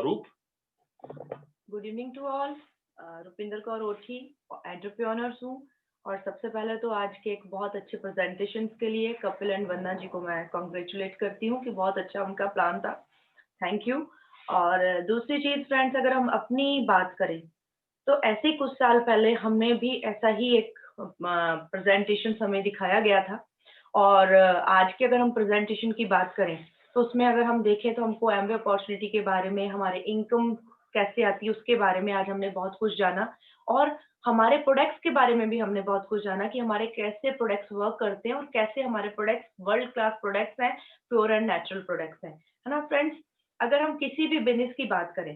Roop. Good evening to all. Rupinder Kaur Othi, entrepreneurs हूँ। और सबसे पहले तो आज के एक बहुत अच्छे प्रेजेंटेशन के लिए कपिल एंड वंदना जी को मैं कॉन्ग्रेचुलेट करती हूँ कि बहुत अच्छा उनका प्लान था, थैंक यू। और दूसरी चीज फ्रेंड्स, अगर हम अपनी बात करें तो ऐसे ही कुछ साल पहले हमने भी ऐसा ही एक प्रेजेंटेशन हमें दिखाया गया था। और आज के अगर हम प्रेजेंटेशन की बात करें तो उसमें अगर हम देखें तो हमको एमवे अपॉर्चुनिटी के बारे में, हमारे इनकम कैसे आती है उसके बारे में आज हमने बहुत कुछ जाना। और हमारे प्रोडक्ट्स के बारे में भी हमने बहुत कुछ जाना कि हमारे कैसे प्रोडक्ट्स वर्क करते हैं और कैसे हमारे प्रोडक्ट्स वर्ल्ड क्लास प्रोडक्ट्स हैं, प्योर एंड नेचुरल प्रोडक्ट्स हैं, है ना फ्रेंड्स। अगर हम किसी भी बिजनेस की बात करें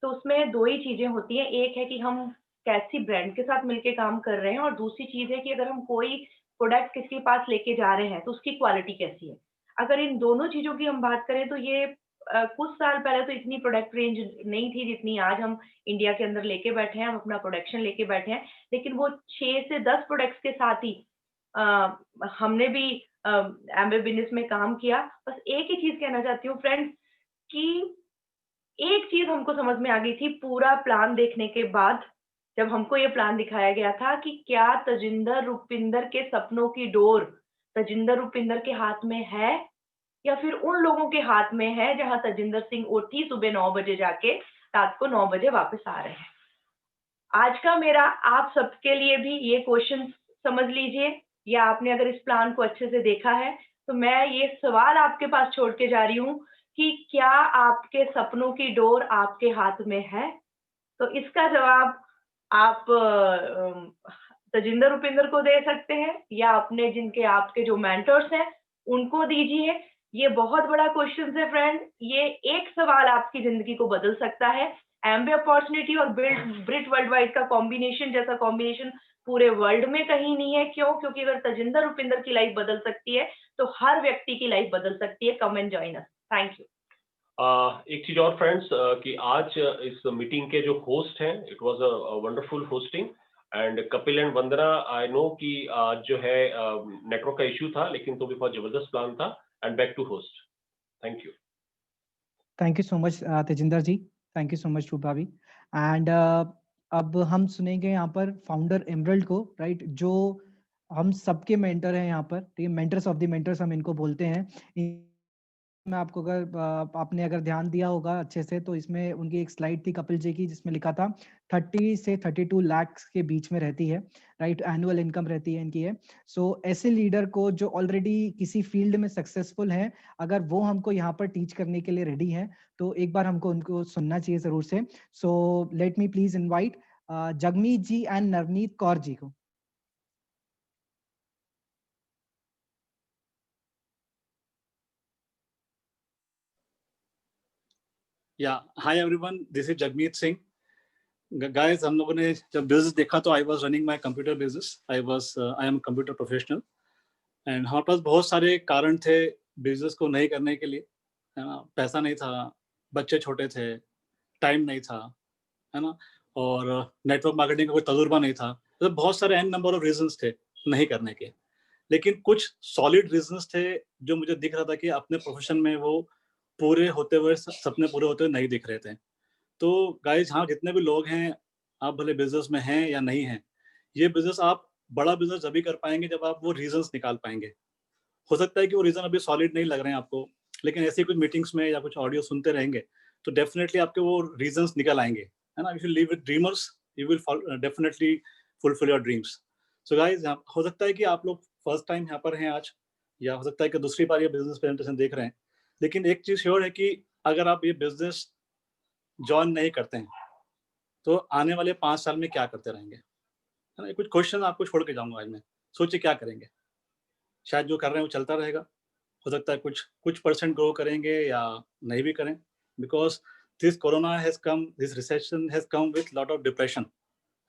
तो उसमें दो ही चीजें होती हैं, एक है कि हम कैसी ब्रांड के साथ मिलके काम कर रहे हैं, और दूसरी चीज है कि अगर हम कोई प्रोडक्ट किसी के पास लेके जा रहे हैं तो उसकी क्वालिटी कैसी है। अगर इन दोनों चीजों की हम बात करें तो ये कुछ साल पहले तो इतनी प्रोडक्ट रेंज नहीं थी जितनी आज हम इंडिया के अंदर लेके बैठे हैं, हम अपना प्रोडक्शन लेके बैठे हैं। लेकिन वो 6 से 10 प्रोडक्ट्स के साथ ही हमने भी एम्बे बिजनेस में काम किया। बस एक ही चीज कहना चाहती हूँ फ्रेंड्स कि एक चीज हमको समझ में आ गई थी पूरा प्लान देखने के बाद, जब हमको ये प्लान दिखाया गया था कि क्या तजिंदर रुपिंदर के सपनों की डोर तजिंदर रुपिंदर के हाथ में है या फिर उन लोगों के हाथ में है जहां तजिंदर सिंह ओठी सुबह 9 बजे जाके रात को 9 बजे वापस आ रहे हैं। आज का मेरा आप सबके लिए भी ये क्वेश्चन समझ लीजिए, या आपने अगर इस प्लान को अच्छे से देखा है तो मैं ये सवाल आपके पास छोड़ के जा रही हूँ कि क्या आपके सपनों की डोर आपके हाथ में है? तो इसका जवाब आप तजिंदर रुपिंदर को दे सकते हैं या अपने जिनके आपके जो मेंटर्स हैं उनको दीजिए। ये बहुत बड़ा क्वेश्चन है फ्रेंड, ये एक सवाल आपकी जिंदगी को बदल सकता है। एम्बे अपॉर्चुनिटी और ब्रिट वर्ल्ड वाइड का कॉम्बिनेशन जैसा कॉम्बिनेशन पूरे वर्ल्ड में कहीं नहीं है। क्यों? क्योंकि अगर तजिंदर रुपिंदर की लाइफ बदल सकती है तो हर व्यक्ति की लाइफ बदल सकती है। Come and join us. Thank you. एक चीज और फ्रेंड्स कि आज इस मीटिंग के जो होस्ट हैं, it was a wonderful hosting and Kapil and Vandana, I know कि आज जो है नेटवर्क का इश्यू था, लेकिन तो भी बहुत जबरदस्त प्लान था। And back to host. Thank you. Thank you so much Tejinder ji, thank you so much Rupa भी। एंड अब हम सुनेंगे यहाँ पर फाउंडर एमरल्ड को, राइट, जो हम सबके मेंटर हैं यहाँ पर, ठीक है, मेंटर्स ऑफ द मेंटर्स हम इनको बोलते हैं। मैं आपको अगर आपने अगर ध्यान दिया होगा अच्छे से तो इसमें उनकी एक स्लाइड थी कपिल जी की जिसमें लिखा था 30 से 32 लाख के बीच में रहती है, राइट, एनुअल इनकम रहती है इनकी है। सो ऐसे लीडर को जो ऑलरेडी किसी फील्ड में सक्सेसफुल हैं, अगर वो हमको यहाँ पर टीच करने के लिए रेडी हैं तो एक बार हमको उनको सुनना चाहिए जरूर से। So let me please invite Jagmeet ji and Navneet Kaur ji को। Yeah, hi everyone, this is Jagmeet Singh. Guys, हम लोगों ने जब बिजनेस देखा तो I was running my computer business, I am computer professional and हमारे पास बहुत सारे कारण थे बिजनेस को नहीं करने के लिए, है ना। पैसा नहीं था, बच्चे छोटे थे, टाइम नहीं था, है ना, और नेटवर्क मार्केटिंग का कोई तजुर्बा नहीं था। तो बहुत सारे एन नंबर ऑफ रीजंस थे नहीं करने के, लेकिन कुछ सॉलिड रीजंस थे जो मुझे दिख रहा था कि अपने प्रोफेशन में वो पूरे होते हुए, सपने पूरे होते हुए नहीं दिख रहे थे। तो गाइज, हाँ, जितने भी लोग हैं, आप भले बिजनेस में हैं या नहीं हैं, ये बिजनेस आप बड़ा बिजनेस अभी कर पाएंगे जब आप वो रीजंस निकाल पाएंगे। हो सकता है कि वो रीजन अभी सॉलिड नहीं लग रहे हैं आपको, लेकिन ऐसी कुछ मीटिंग्स में या कुछ ऑडियो सुनते रहेंगे तो डेफिनेटली आपके वो रीजंस निकल आएंगे, है ना। If you live with dreamers you will definitely fulfil your dreams. So guys, हो सकता है कि आप लोग फर्स्ट टाइम यहाँ पर हैं आज, या हो सकता है कि दूसरी बार ये बिजनेस प्रेजेंटेशन देख रहे हैं, लेकिन एक चीज श्योर है कि अगर आप ये बिजनेस ज्वाइन नहीं करते हैं तो आने वाले 5 साल में क्या करते रहेंगे, है ना। कुछ क्वेश्चन आपको छोड़ के जाऊंगा आज मैं, सोचिए क्या करेंगे। शायद जो कर रहे हैं वो चलता रहेगा, हो सकता है कुछ परसेंट ग्रो करेंगे या नहीं भी करें, because this corona has come, this recession has come with lot of depression.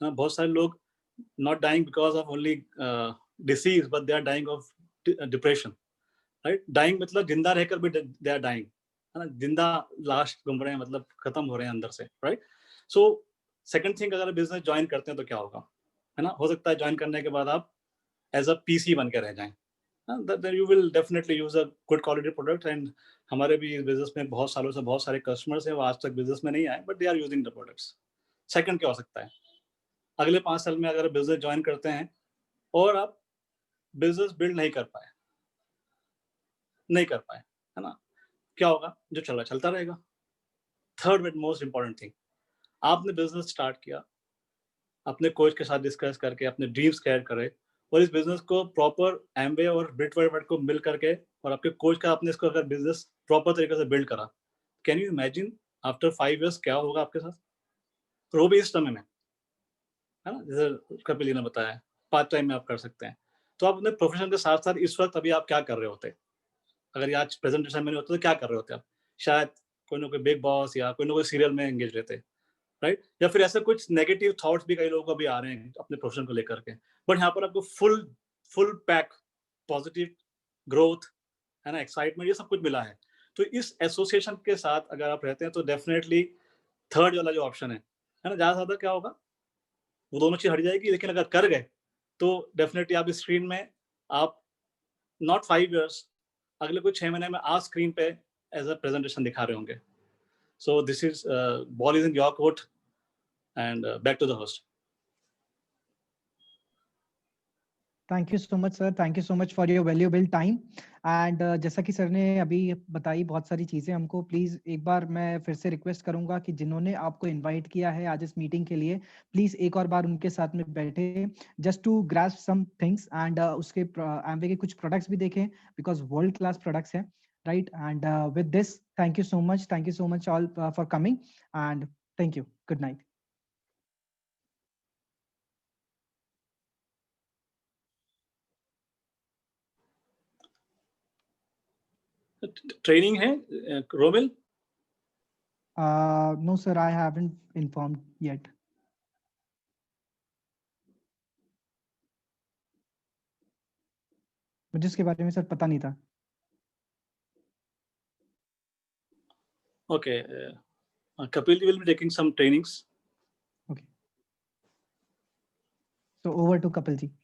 बहुत सारे लोग not dying because of only disease but they are dying of depression, right. Dying मतलब जिंदा रहकर भी दे आर डाइंग, है ना, जिंदा लाश घूम रहे हैं, मतलब खत्म हो रहे हैं अंदर से, राइट। सो सेकंड थिंग, अगर बिजनेस ज्वाइन करते हैं तो क्या होगा, है ना। हो सकता है ज्वाइन करने के बाद आप एज अ पीसी बन के रह जाएं, then you will definitely use a good quality product। and हमारे भी इस बिजनेस में बहुत सालों से बहुत सारे कस्टमर्स हैं, वो आज तक बिजनेस में नहीं आए, but they are using the products. Second क्या हो सकता है, अगले 5 साल में अगर बिजनेस ज्वाइन करते हैं और आप बिजनेस बिल्ड नहीं कर पाए, है ना, क्या होगा, जो चल रहा चलता रहेगा। Third but most important thing, आपने बिजनेस स्टार्ट किया, अपने कोच के साथ डिस्कस करके अपने ड्रीम्स क्लियर करे, और इस बिजनेस को प्रॉपर एम्बे और ब्रिट वर्ल्ड वाइड को मिल करके, और आपके कोच का आपने इसको अगर बिजनेस प्रॉपर तरीके से बिल्ड करा, can you imagine after 5 years क्या होगा आपके साथ, और वो भी इस समय में, है ना, जैसे कपिल जी ने बताया पार्ट टाइम में आप कर सकते हैं। तो आप अपने प्रोफेशन के साथ साथ इस वक्त अभी आप क्या कर रहे होते, अगर आज प्रेजेंटेशन में नहीं होता तो क्या कर रहे होते आप, शायद कोई ना कोई बिग बॉस या कोई ना कोई सीरियल में एंगेज रहते, राइट। या फिर ऐसे कुछ नेगेटिव थॉट्स भी कई लोगों को भी आ रहे हैं अपने प्रोफेशन को लेकर के, बट यहाँ पर आपको फुल पैक पॉजिटिव ग्रोथ, है ना, एक्साइटमेंट, ये सब कुछ मिला है। तो इस एसोसिएशन के साथ अगर आप रहते हैं तो डेफिनेटली थर्ड वाला जो ऑप्शन है ना, ज्यादा ज्यादा क्या होगा, वो दोनों चीज हट जाएगी। लेकिन अगर कर गए तो डेफिनेटली आप इस स्क्रीन में आप नॉट 5 years, अगले कुछ 6 महीने में आप स्क्रीन पे एज अ प्रेजेंटेशन दिखा रहे होंगे. So this is ball is in your court, and back to the host. Thank you so much sir, thank you so much for your valuable time. And जैसा कि sir ने अभी बताई बहुत सारी चीज़ें हमको, प्लीज़ एक बार मैं फिर से रिक्वेस्ट करूंगा कि जिन्होंने आपको इनवाइट किया है आज इस मीटिंग के लिए, प्लीज़ एक और बार उनके साथ में बैठे, just to grasp some things, and उसके एमवे के कुछ प्रोडक्ट्स भी देखें, बिकॉज वर्ल्ड क्लास प्रोडक्ट्स हैं, right. And with this, thank you so much all for coming, and thank you. Good night. Training है Romil? No sir, I haven't informed yet. मुझे इसके बारे में सर पता नहीं था. Okay, Kapil will be taking some trainings. Okay. So over to Kapil ji.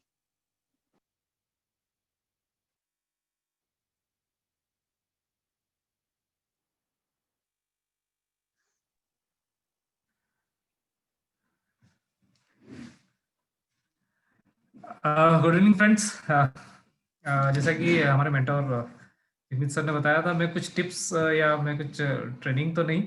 Good evening friends. जैसा कि हमारे मेंटर जगमीत सर ने बताया था, मैं कुछ टिप्स या मैं कुछ ट्रेनिंग तो नहीं,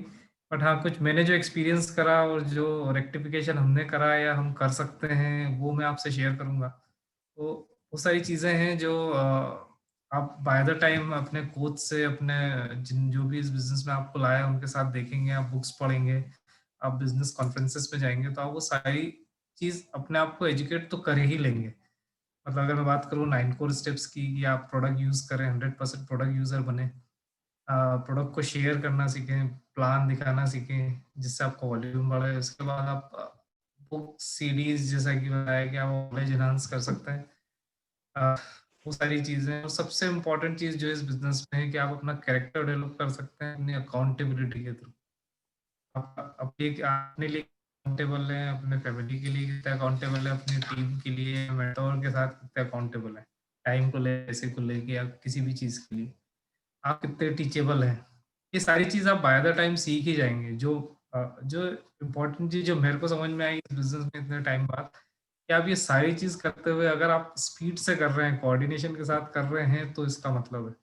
बट हाँ कुछ मैंने जो एक्सपीरियंस करा और जो रेक्टिफिकेशन हमने करा या हम कर सकते हैं वो मैं आपसे शेयर करूंगा. तो वो सारी चीज़ें हैं जो आप बाय द टाइम अपने कोच से, अपने जो भी इस बिजनेस में आपको लाया उनके साथ देखेंगे, आप बुक्स पढ़ेंगे, आप बिजनेस कॉन्फ्रेंसेस में जाएंगे, तो आप वो सारी चीज़ अपने आप को एजुकेट तो कर ही लेंगे. मतलब अगर मैं बात करूँ 9 कोर स्टेप्स की, कि आप प्रोडक्ट यूज़ करें, 100% प्रोडक्ट यूज़र बने, प्रोडक्ट को शेयर करना सीखें, प्लान दिखाना सीखें जिससे आपको वॉल्यूम बढ़े. उसके बाद आप बुक सीडीज जैसा कि बताया कि आप नॉलेज एनहांस कर सकते हैं. वो सारी चीज़ें, और सबसे इम्पोर्टेंट चीज़ जो इस बिजनेस में है कि आप अपना कैरेक्टर डेवलप कर सकते हैं अपनी अकाउंटेबिलिटी के थ्रू. आप अपने लिए अकाउंटेबल है, अपने फैमिली के लिए कितने अकाउंटेबल है, अपनी टीम के लिए, मेंटोर के साथ कितने अकाउंटेबल है, टाइम को ले, पैसे को लेके, या किसी भी चीज़ के लिए आप कितने टीचेबल हैं. ये सारी चीज़ आप बाय द टाइम सीख ही जाएंगे. जो इम्पोर्टेंट चीज़ जो मेरे को समझ में आई इस बिजनेस में इतने टाइम बाद, कि आप ये सारी चीज़ करते हुए अगर आप स्पीड से कर रहे हैं, कोऑर्डिनेशन के साथ कर रहे हैं, तो इसका मतलब है